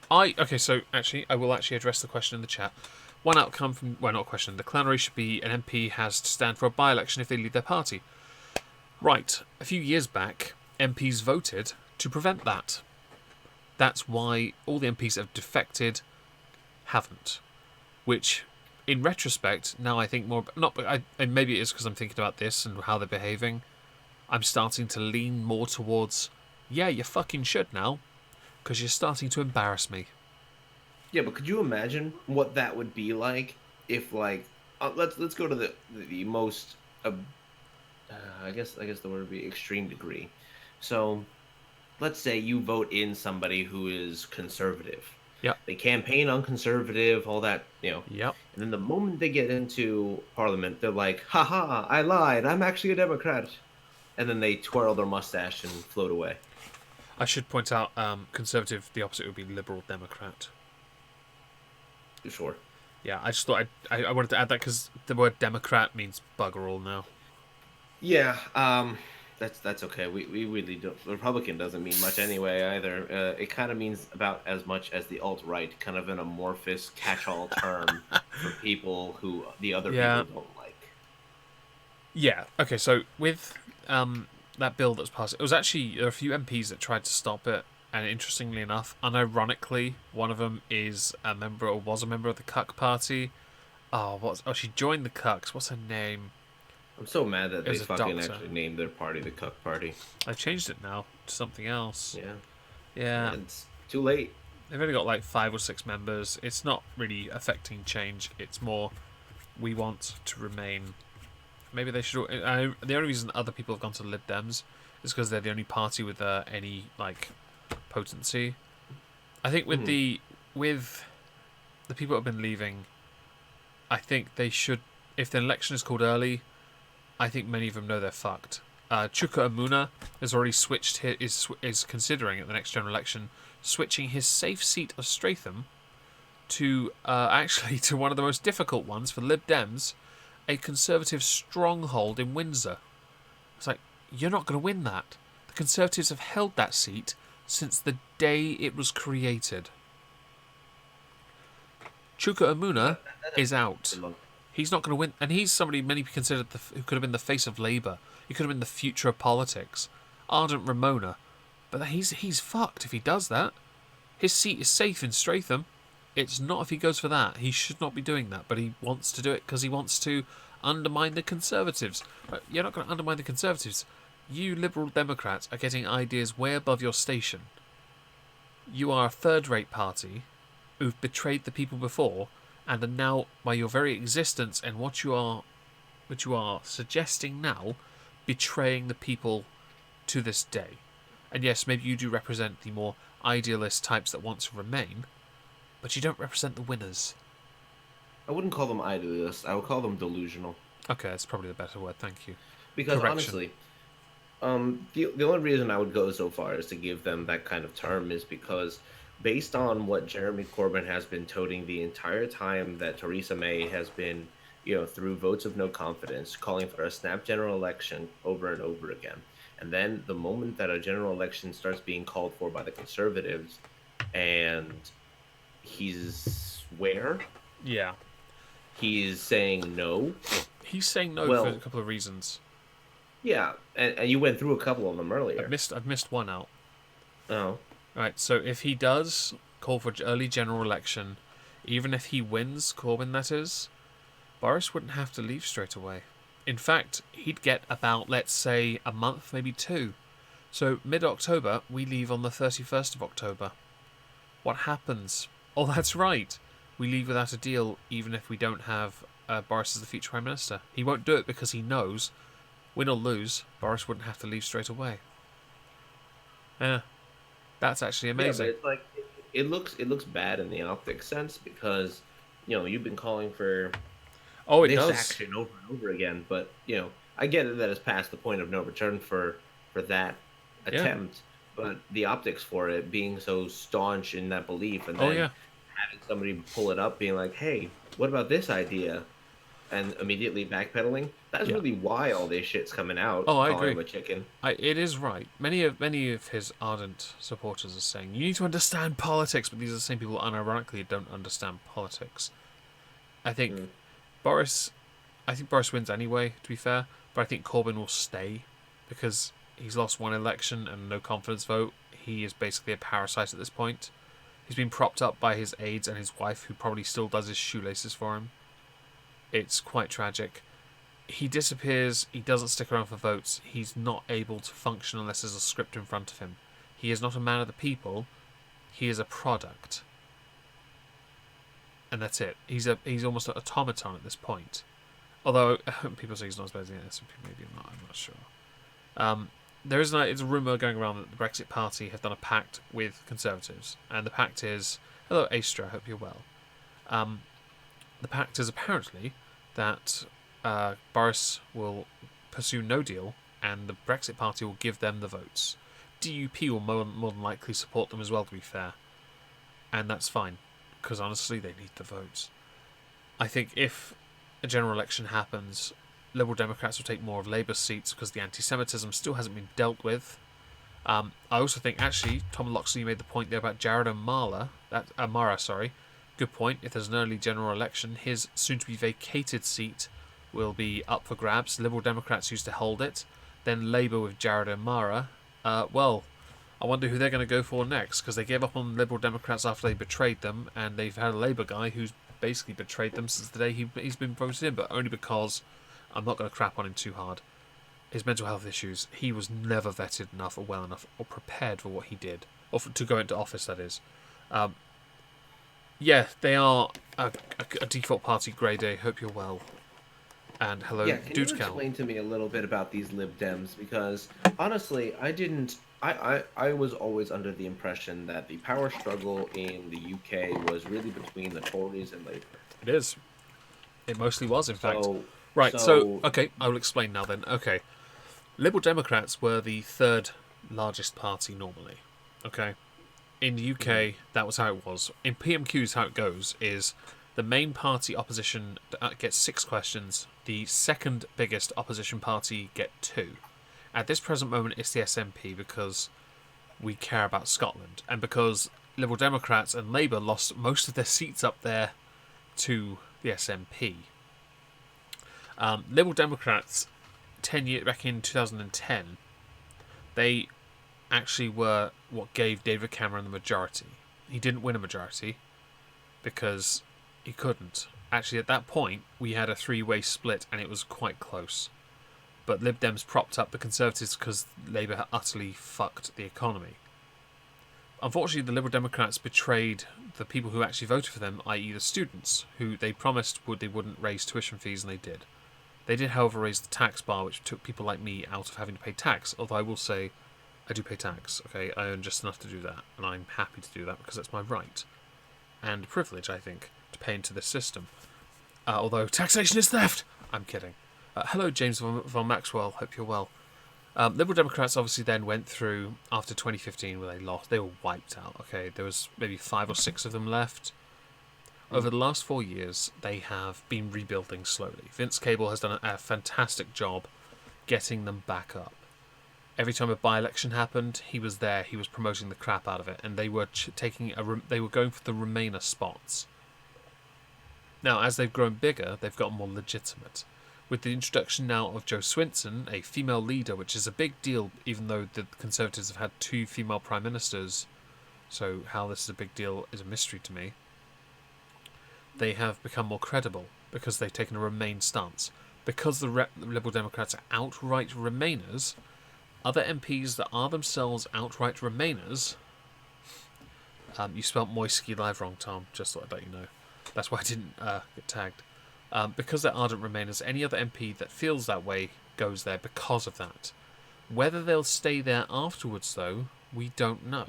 So actually, I will actually address the question in the chat. One outcome from, not a question, the clannery should be an MP has to stand for a by-election if they leave their party. Right. A few years back, MPs voted to prevent that. That's why all the MPs that have defected haven't. Which, in retrospect, now I think more... and maybe it is because I'm thinking about this and how they're behaving. I'm starting to lean more towards, yeah, you fucking should now, because you're starting to embarrass me. Yeah, but could you imagine what that would be like if, let's go to the most I guess the word would be extreme degree. So let's say you vote in somebody who is conservative. Yep. They campaign on conservative, all that, Yep. and then the moment they get into parliament, they're like, haha, I lied. I'm actually a Democrat. And then they twirl their mustache and float away. I should point out, Conservative, the opposite would be Liberal Democrat. Sure. Yeah, I just thought I wanted to add that because the word Democrat means bugger all now. Yeah, that's okay. We really don't. Republican doesn't mean much anyway either. It kind of means about as much as the alt right, kind of an amorphous catch-all term for people who the other Yeah. people don't like. Yeah. Okay. So with that bill that's passed, it was actually there are a few MPs that tried to stop it, and interestingly enough, unironically, one of them is a member or was a member of the Cuck Party. She joined the Cucks. What's her name? I'm so mad that It they was a fucking doctor. actually named their party the Cuck Party. I've changed it now to something else. Yeah, Yeah. it's too late. They've only got like 5 or 6 members. It's not really affecting change. It's more we want to remain. Maybe they should. The only reason other people have gone to Lib Dems is because they're the only party with any like potency. I think with the people that have been leaving, I think they should. If the election is called early, I think many of them know they're fucked. Chuka Amuna has already switched. Is considering at the next general election switching his safe seat of Stratham to actually to one of the most difficult ones for Lib Dems, a Conservative stronghold in Windsor. It's like, you're not going to win that. The Conservatives have held that seat since the day it was created. Chuka Amuna is out. He's not going to win, and he's somebody many people considered who could have been the face of Labour. He could have been the future of politics. Ardent Ramona. But he's fucked if he does that. His seat is safe in Stratham. It's not if he goes for that. He should not be doing that, but he wants to do it because he wants to undermine the Conservatives. But you're not going to undermine the Conservatives. You Liberal Democrats are getting ideas way above your station. You are a third-rate party who've betrayed the people before and are now, by your very existence and what you are suggesting now, betraying the people to this day. And yes, maybe you do represent the more idealist types that want to remain, but you don't represent the winners. I wouldn't call them idealists. I would call them delusional. Okay, that's probably the better word. Thank you. Because Correction. honestly, the only reason I would go so far as to give them that kind of term is because, based on what Jeremy Corbyn has been toting the entire time that Theresa May has been, through votes of no confidence, calling for a snap general election over and over again. And then the moment that a general election starts being called for by the Conservatives, and he's where? Yeah. He's saying no. He's saying no Well, for a couple of reasons. yeah, and you went through a couple of them earlier. I've missed one out. Oh. Right, so if he does call for early general election, even if he wins, Corbyn that is, Boris wouldn't have to leave straight away. In fact, he'd get about, let's say, a month, maybe 2. So mid-October, we leave on the 31st of October. What happens? Oh, that's right. We leave without a deal, even if we don't have Boris as the future Prime Minister. He won't do it because he knows, win or lose, Boris wouldn't have to leave straight away. Yeah. That's actually amazing. Yeah, but it's like it looks bad in the optics sense because you've been calling for It this does. action over and over again, but I get it that it's past the point of no return for that attempt, but the optics for it being so staunch in that belief and then having somebody pull it up being like, hey, what about this idea? And immediately backpedaling. That's really why all this shit's coming out. Oh, I calling agree. him a chicken. It is right. Many of his ardent supporters are saying you need to understand politics, but these are the same people unironically don't understand politics. I think Boris wins anyway, to be fair, but I think Corbyn will stay because he's lost one election and no confidence vote. He is basically a parasite at this point. He's been propped up by his aides and his wife, who probably still does his shoelaces for him. It's quite tragic. He disappears, he doesn't stick around for votes, he's not able to function unless there's a script in front of him. He is not a man of the people, he is a product. And that's it. He's almost an automaton at this point. Although people say he's not as bad as the SNP, maybe not. I'm not sure. There is it's a rumor going around that the Brexit Party have done a pact with Conservatives, and the pact is, hello Astra, hope you're well. The pact is apparently that Boris will pursue no deal, and the Brexit Party will give them the votes. DUP will more than likely support them as well, to be fair, and that's fine, because honestly they need the votes. I think if a general election happens, Liberal Democrats will take more of Labour's seats because the anti-Semitism still hasn't been dealt with. I also think, actually, Tom Loxley made the point there about Jared Amara. Good point. If there's an early general election, his soon-to-be vacated seat will be up for grabs. Liberal Democrats used to hold it. Then Labour with Jared Amara. Well, I wonder who they're going to go for next, because they gave up on Liberal Democrats after they betrayed them, and they've had a Labour guy who's basically betrayed them since the day he's been voted in, but only because, I'm not going to crap on him too hard, his mental health issues, he was never vetted enough or well enough or prepared for what he did, or to go into office, that is. Yeah, they are a default party. Grey Day, hope you're well. And hello, Yeah, can you Dude's Cal. explain to me a little bit about these Lib Dems? Because honestly, I didn't. I was always under the impression that the power struggle in the UK was really between the Tories and Labour. It is. It mostly was, in fact. So, Right, so, okay, I will explain now then. Okay. Liberal Democrats were the third largest party normally. Okay? In the UK, that was how it was. In PMQs, how it goes is the main party opposition gets 6 questions. The second biggest opposition party get 2. At this present moment, it's the SNP because we care about Scotland, and because Liberal Democrats and Labour lost most of their seats up there to the SNP. Liberal Democrats, back in 2010, they actually were what gave David Cameron the majority. He didn't win a majority because he couldn't. Actually, at that point, we had a 3-way split, and it was quite close. But Lib Dems propped up the Conservatives because Labour had utterly fucked the economy. Unfortunately, the Liberal Democrats betrayed the people who actually voted for them, i.e. the students, who they promised they wouldn't raise tuition fees, and they did. They did, however, raise the tax bar, which took people like me out of having to pay tax, although I will say I do pay tax, okay? I earn just enough to do that, and I'm happy to do that because that's my right. And privilege, I think, to pay into this system. Although taxation is theft! I'm kidding. Hello, James von Maxwell. Hope you're well. Liberal Democrats obviously then went through, after 2015, where they lost. They were wiped out, okay? There was maybe 5 or 6 of them left. Over the last 4 years, they have been rebuilding slowly. Vince Cable has done a fantastic job getting them back up. Every time a by-election happened, he was there. He was promoting the crap out of it, and they were they were going for the Remainer spots. Now, as they've grown bigger, they've gotten more legitimate. With the introduction now of Jo Swinson, a female leader, which is a big deal, even though the Conservatives have had 2 female prime ministers, so how this is a big deal is a mystery to me. They have become more credible because they've taken a Remain stance. Because the Liberal Democrats are outright Remainers, other MPs that are themselves outright Remainers... you spelt Moisky Live wrong, Tom, just thought I'd let you know. That's why I didn't get tagged. Because they're ardent Remainers, any other MP that feels that way goes there because of that. Whether they'll stay there afterwards, though, we don't know.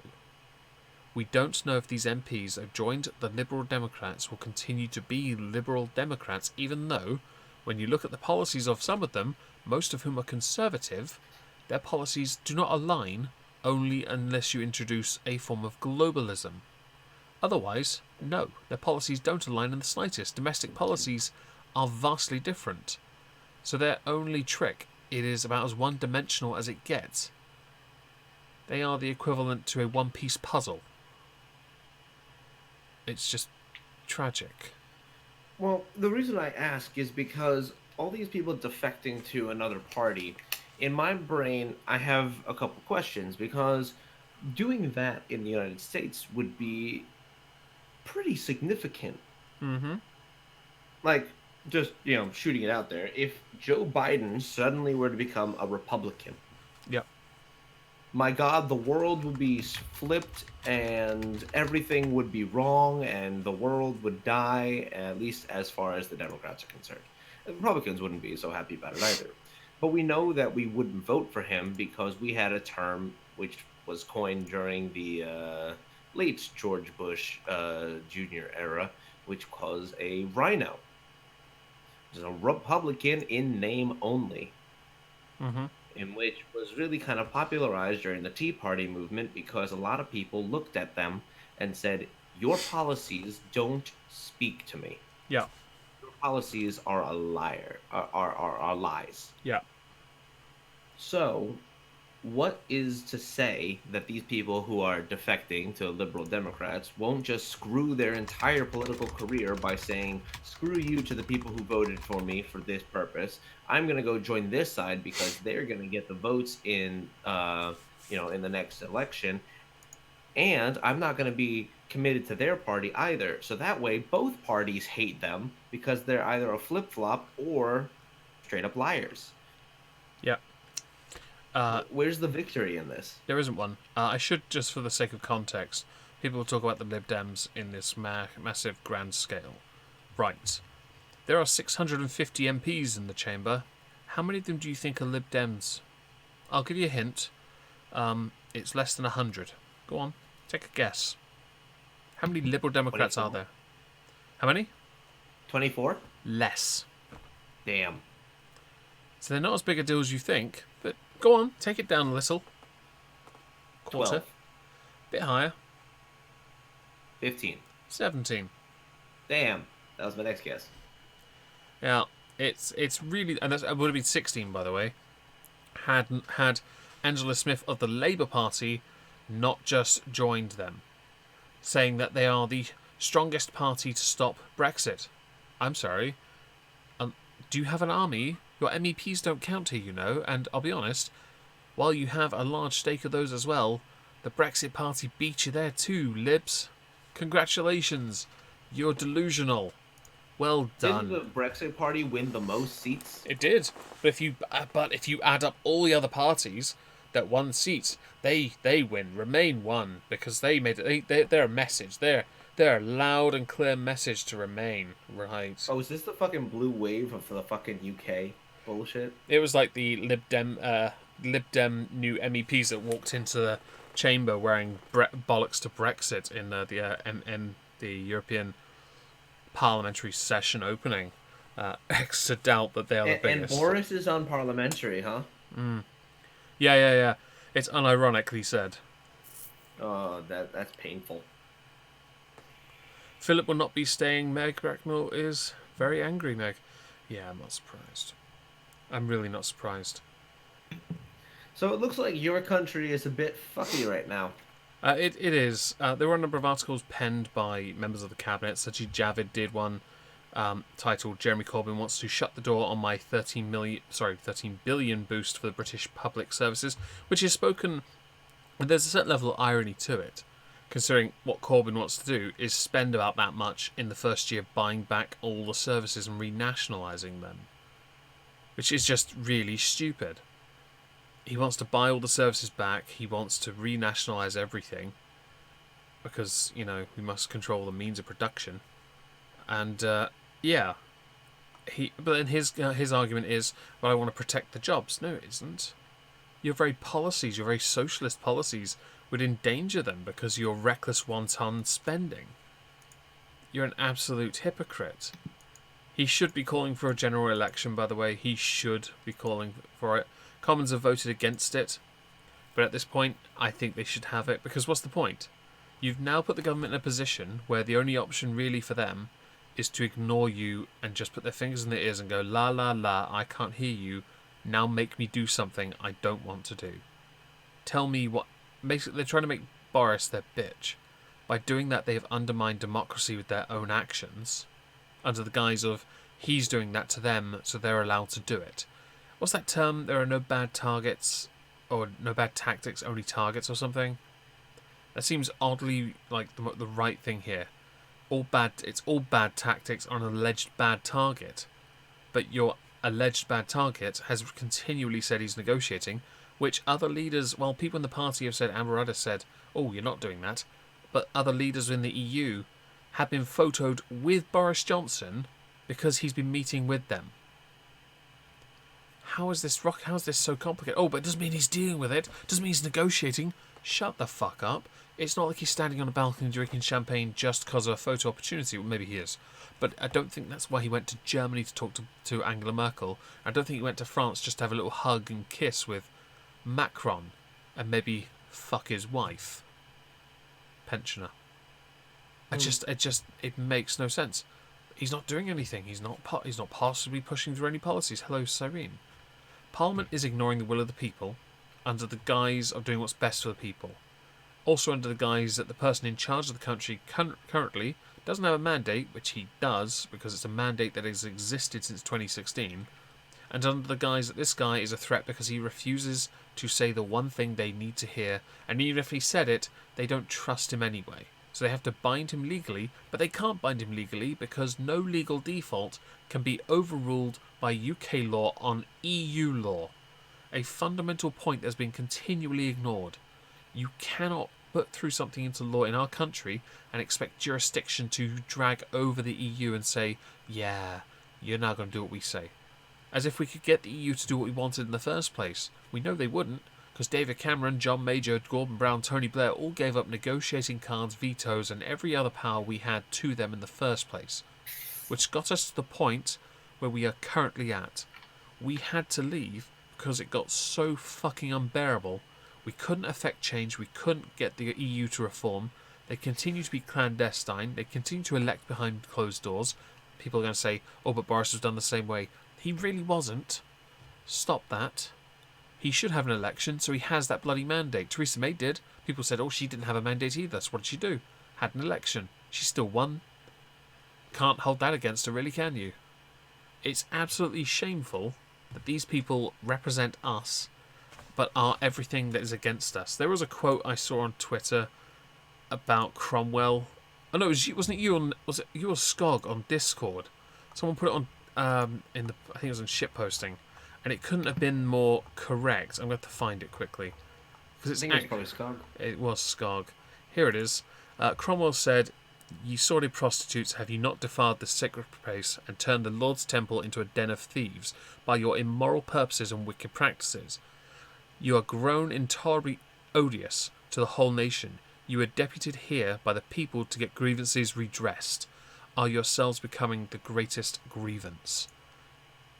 We don't know if these MPs who joined the Liberal Democrats will continue to be Liberal Democrats, even though, when you look at the policies of some of them, most of whom are Conservative, their policies do not align only unless you introduce a form of globalism. Otherwise, no, their policies don't align in the slightest. Domestic policies are vastly different. So their only trick, it is about as one-dimensional as it gets. They are the equivalent to a one-piece puzzle. It's just tragic. Well, the reason I ask is because all these people defecting to another party, in my brain, I have a couple questions, because doing that in the United States would be pretty significant. Mm-hmm. Like, just, shooting it out there. If Joe Biden suddenly were to become a Republican, Yep. my God, the world would be flipped and everything would be wrong and the world would die, at least as far as the Democrats are concerned. Republicans wouldn't be so happy about it either. But we know that we wouldn't vote for him because we had a term which was coined during the late George Bush Jr. era, which was a rhino, which is a Republican in name only, Mm-hmm. in which was really kind of popularized during the Tea Party movement because a lot of people looked at them and said, "Your policies don't speak to me. Yeah. Your policies are a liar, are lies." Yeah. So, what is to say that these people who are defecting to liberal Democrats won't just screw their entire political career by saying, "Screw you to the people who voted for me for this purpose. I'm going to go join this side because they're going to get the votes in, in the next election, and I'm not going to be committed to their party either." So that way, both parties hate them because they're either a flip flop or straight up liars. Yeah. Where's the victory in this? There isn't one. I should, just for the sake of context, people talk about the Lib Dems in this massive grand scale. Right. There are 650 MPs in the chamber. How many of them do you think are Lib Dems? I'll give you a hint. It's less than 100. Go on, take a guess. How many Liberal Democrats 24? are there? How many? 24? Less. Damn. So they're not as big a deal as you think, but go on, take it down a little. Quarter. 12. Bit higher. 15. 17. Damn. That was my next guess. Yeah, it's really, and it would have been 16 by the way, had Angela Smith of the Labour Party not just joined them, saying that they are the strongest party to stop Brexit. I'm sorry. Do you have an army? Your MEPs don't count here, you know, and I'll be honest, while you have a large stake of those as well, the Brexit Party beat you there too, Libs. Congratulations. You're delusional. Well done. Didn't the Brexit Party win the most seats? It did, but if you add up all the other parties that won seats, they win, Remain won because they made it. They're a message. They're a loud and clear message to Remain, right? Oh, is this the fucking blue wave of the fucking UK bullshit? It was like the Lib Dem new MEPs that walked into the chamber wearing bollocks to Brexit in the European Parliamentary session opening. Extra doubt that they are the And biggest. Boris is on Parliamentary, huh? Yeah. It's unironically said. Oh, that's painful. Philip will not be staying. Meg Bracknell is very angry, Meg. Yeah, I'm not surprised. I'm really not surprised. So it looks like your country is a bit fucky right now. It is. There were a number of articles penned by members of the cabinet. Sajid Javid did one titled "Jeremy Corbyn wants to shut the door on my 13 billion boost for the British public services," which is spoken. There's a certain level of irony to it, considering what Corbyn wants to do is spend about that much in the first year buying back all the services and renationalising them, which is just really stupid. He wants to buy all the services back. He wants to renationalise everything because, we must control the means of production. And, But then his argument is, well, I want to protect the jobs. No, it isn't. Your very socialist policies would endanger them because you're reckless wanton spending. You're an absolute hypocrite. He should be calling for a general election, by the way. He should be calling for it. Commons have voted against it, but at this point, I think they should have it, because what's the point? You've now put the government in a position where the only option really for them is to ignore you and just put their fingers in their ears and go, la la la, I can't hear you, now make me do something I don't want to do. Tell me what... Basically, they're trying to make Boris their bitch. By doing that, they have undermined democracy with their own actions, under the guise of, he's doing that to them, so they're allowed to do it. What's that term? There are no bad targets, or no bad tactics, only targets, or something. That seems oddly like the right thing here. It's all bad tactics on an alleged bad target, but your alleged bad target has continually said he's negotiating, which other leaders, well, people in the party have said, Amber Rudd has said, oh, you're not doing that, but other leaders in the EU have been photoed with Boris Johnson because he's been meeting with them. how is this so complicated? Oh, but it doesn't mean he's dealing with it. Doesn't mean he's negotiating. Shut the fuck up. It's not like he's standing on a balcony drinking champagne just because of a photo opportunity. Well, maybe he is. But I don't think that's why he went to Germany to talk to Angela Merkel. I don't think he went to France just to have a little hug and kiss with Macron and maybe fuck his wife. Pensioner. It makes no sense. He's not doing anything. He's not possibly pushing through any policies. Hello, Cyrene. Parliament is ignoring the will of the people under the guise of doing what's best for the people. Also under the guise that the person in charge of the country currently doesn't have a mandate, which he does, because it's a mandate that has existed since 2016, and under the guise that this guy is a threat because he refuses to say the one thing they need to hear, and even if he said it, they don't trust him anyway. So they have to bind him legally, but they can't bind him legally because no legal default can be overruled by UK law on EU law. A fundamental point that's been continually ignored. You cannot put through something into law in our country and expect jurisdiction to drag over the EU and say, yeah, you're now going to do what we say. As if we could get the EU to do what we wanted in the first place. We know they wouldn't, because David Cameron, John Major, Gordon Brown, Tony Blair all gave up negotiating cards, vetoes and every other power we had to them in the first place. Which got us to the point where we are currently at. We had to leave because it got so fucking unbearable. We couldn't affect change. We couldn't get the EU to reform. They continue to be clandestine. They continue to elect behind closed doors. People are going to say, oh, but Boris was done the same way. He really wasn't. Stop that. He should have an election, so he has that bloody mandate. Theresa May did. People said, oh, she didn't have a mandate either. So what did she do? Had an election. She still won. Can't hold that against her, really, can you? It's absolutely shameful that these people represent us but are everything that is against us. There was a quote I saw on Twitter about Cromwell. Oh no, wasn't it you was it you or Skog on Discord? Someone put it on I think it was on shitposting, and it couldn't have been more correct. I'm going to have to find it quickly because I think it's probably Skog. It was Skog. Here it is. Cromwell said, "Ye sordid prostitutes, have you not defiled the sacred place and turned the Lord's temple into a den of thieves by your immoral purposes and wicked practices? You are grown intolerably odious to the whole nation. You are deputed here by the people to get grievances redressed, are yourselves becoming the greatest grievance."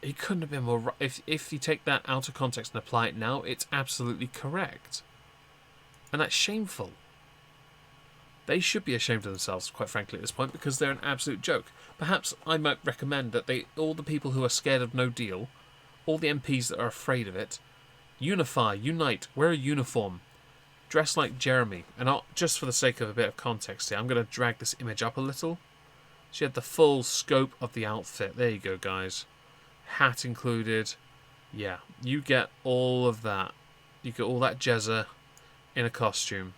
He couldn't have been more right. If you take that out of context and apply it now, it's absolutely correct. And that's shameful. They should be ashamed of themselves, quite frankly, at this point, because they're an absolute joke. Perhaps I might recommend that all the people who are scared of no deal, all the MPs that are afraid of it, unify, unite, wear a uniform, dress like Jeremy. And just for the sake of a bit of context here, I'm going to drag this image up a little. She had the full scope of the outfit. There you go, guys. Hat included. Yeah, you get all of that. You get all that jezza in a costume.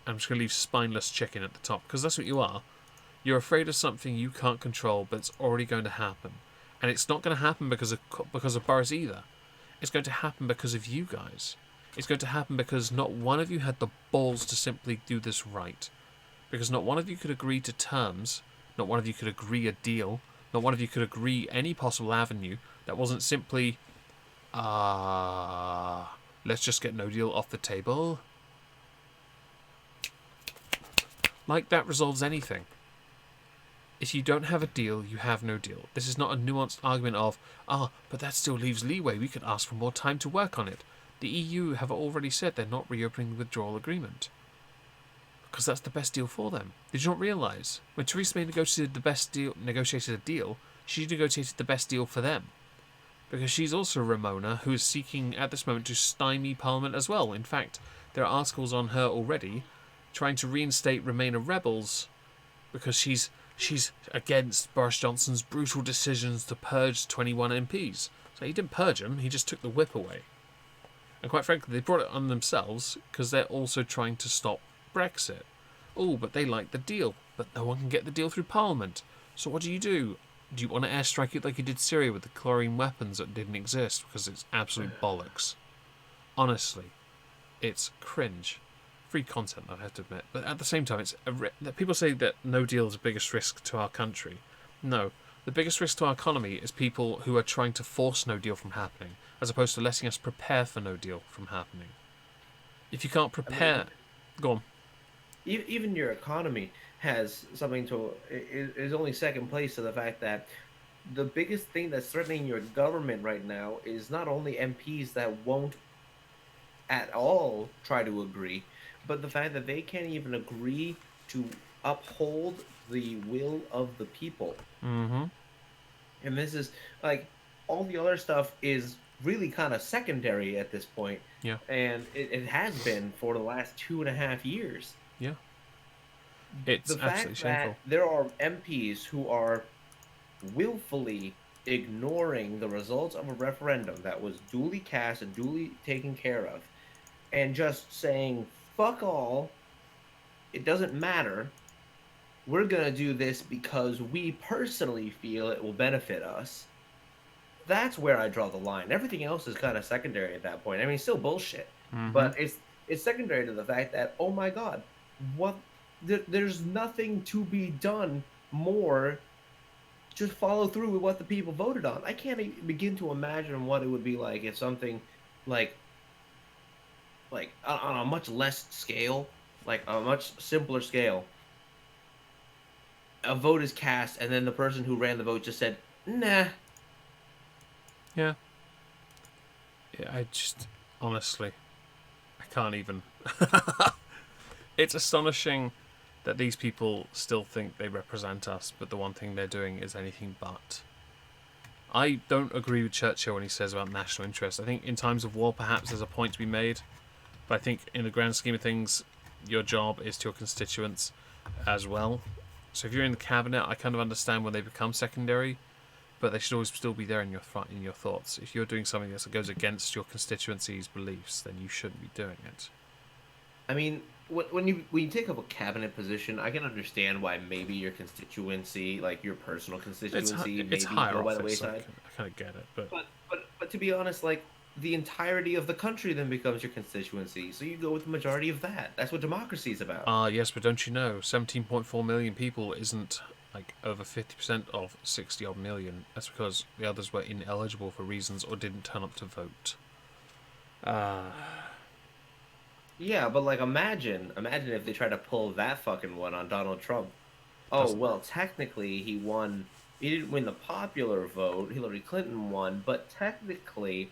I'm just going to leave spineless chicken at the top, because that's what you are. You're afraid of something you can't control, but it's already going to happen. And it's not going to happen because of Boris either. It's going to happen because of you guys. It's going to happen because not one of you had the balls to simply do this right. Because not one of you could agree to terms, not one of you could agree a deal, not one of you could agree any possible avenue that wasn't simply, let's just get no deal off the table. Like that resolves anything. If you don't have a deal, you have no deal. This is not a nuanced argument of, but that still leaves leeway. We could ask for more time to work on it. The EU have already said they're not reopening the withdrawal agreement. Because that's the best deal for them. Did you not realise? When Theresa May negotiated a deal, she negotiated the best deal for them. Because she's also Ramona, who is seeking at this moment to stymie Parliament as well. In fact, there are articles on her already trying to reinstate Remainer rebels because she's against Boris Johnson's brutal decisions to purge 21 MPs. So he didn't purge them, he just took the whip away. And quite frankly, they brought it on themselves because they're also trying to stop Brexit. Oh, but they like the deal, but no one can get the deal through Parliament. So what do? Do you want to airstrike it like you did Syria with the chlorine weapons that didn't exist? Because it's absolute bollocks. Honestly, it's cringe. Free content, I have to admit. But at the same time, people say that no deal is the biggest risk to our country. No, the biggest risk to our economy is people who are trying to force no deal from happening. as opposed to letting us prepare for no deal from happening. If you can't I mean, prepare, go on. even your economy has something to is only second place to the fact that the biggest thing that's threatening your government right now is not only MPs that won't at all try to agree, but the fact that they can't even agree to uphold the will of the people. Mm-hmm. And this is like all the other stuff is really kind of secondary at this point, Yeah. and it has been for the last 2.5 years. Yeah. It's The absolutely fact shameful. that there are MPs who are willfully ignoring the results of a referendum that was duly cast and duly taken care of, and just saying, fuck all, it doesn't matter. We're going to do this because we personally feel it will benefit us. That's where I draw the line. Everything else is kind of secondary at that point. I mean, still bullshit, Mm-hmm. but it's secondary to the fact that, oh my god, what there's nothing to be done more. Just follow through with what the people voted on. I can't even begin to imagine what it would be like if something like on a much less scale, like a much simpler scale, a vote is cast and then the person who ran the vote just said, "Nah." Yeah. Yeah. I just honestly, I can't even. It's astonishing that these people still think they represent us, but the one thing they're doing is anything but. I don't agree with Churchill when he says about national interest. I think in times of war, perhaps there's a point to be made, but I think in the grand scheme of things, your job is to your constituents as well. So if you're in the cabinet, I kind of understand when they become secondary, but they should always still be there in your thoughts. If you're doing something that goes against your constituency's beliefs, then you shouldn't be doing it. I mean, when you take up a cabinet position, I can understand why maybe your constituency, like your personal constituency, It's maybe higher go by the office. wayside. I kind of get it, but But to be honest, like the entirety of the country then becomes your constituency. So you go with the majority of that. That's what democracy is about. yes, but don't you know, 17.4 million people isn't like over 50% of 60 odd million. That's because the others were ineligible for reasons or didn't turn up to vote. Uh, Yeah, but like imagine if they try to pull that fucking one on Donald Trump. Oh, doesn't well, technically he won. He didn't win the popular vote. Hillary Clinton won, but technically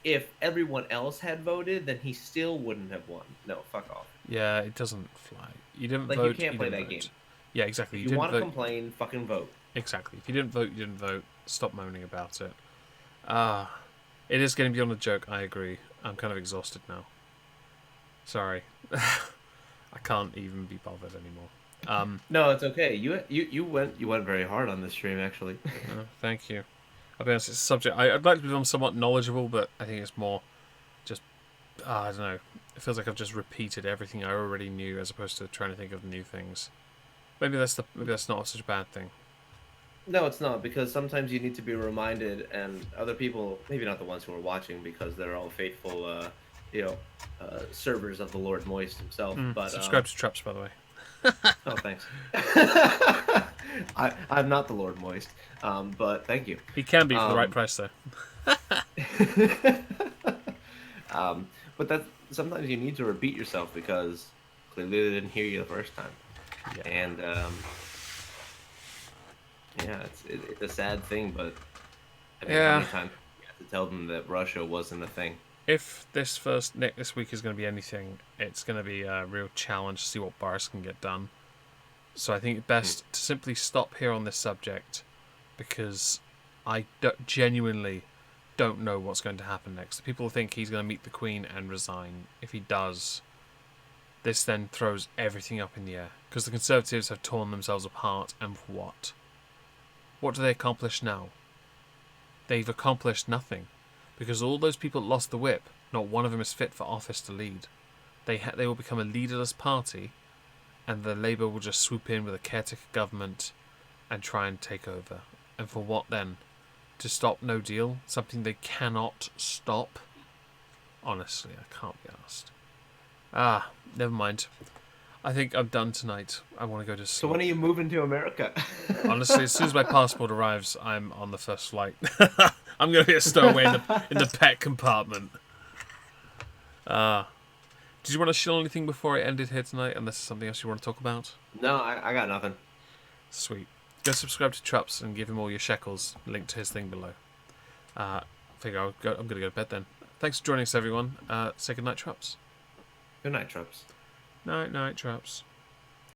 if everyone else had voted, then he still wouldn't have won. No, fuck off. Yeah, it doesn't fly. You didn't Like you vote. can't You play didn't that vote. game. Yeah, exactly. If You you didn't want to vote. complain, fucking vote. Exactly. If you didn't vote, you didn't vote. Stop moaning about it. Ah, it is getting beyond a joke. I agree. I'm kind of exhausted now. Sorry. I can't even be bothered anymore. No, it's okay. You went very hard on this stream actually. Thank you. I'll be honest, it's a subject I'd like to become somewhat knowledgeable, but I think it's more just I don't know. It feels like I've just repeated everything I already knew, as opposed to trying to think of new things. Maybe that's not such a bad thing. No, it's not because sometimes you need to be reminded, and other people, maybe not the ones who are watching, because they're all faithful, servers of the Lord Moist himself. But Subscribe to Traps, by the way. oh, thanks. I'm not the Lord Moist, but thank you. He can be for the right price, though. But that sometimes you need to repeat yourself because clearly they didn't hear you the first time, Yeah. and yeah, it's a sad thing, but I mean, how many times you have to tell them that Russia wasn't a thing? If this week is going to be anything, it's going to be a real challenge to see what Boris can get done. So I think it's best to simply stop here on this subject, because I genuinely don't know what's going to happen next. People think he's going to meet the Queen and resign. If he does, this then throws everything up in the air, because the Conservatives have torn themselves apart, and for what? What do they accomplish now? They've accomplished nothing, because all those people that lost the whip, not one of them is fit for office to lead. They will become a leaderless party, and the Labour will just swoop in with a caretaker government and try and take over. And for what then? To stop no deal? Something they cannot stop? Honestly, I can't be asked. Never mind. I think I'm done tonight. I want to go to sleep. So when are you moving to America? Honestly, as soon as my passport arrives, I'm on the first flight. I'm going to be a stowaway in the pet compartment. Did you want to shill anything before I ended here tonight? Unless there's something else you want to talk about? No, I got nothing. Sweet. Go subscribe to Trups and give him all your shekels. Link to his thing below. Figure I'm going to go to bed then. Thanks for joining us, everyone. Say goodnight, Trups. Good night, Trups. Night, Trups.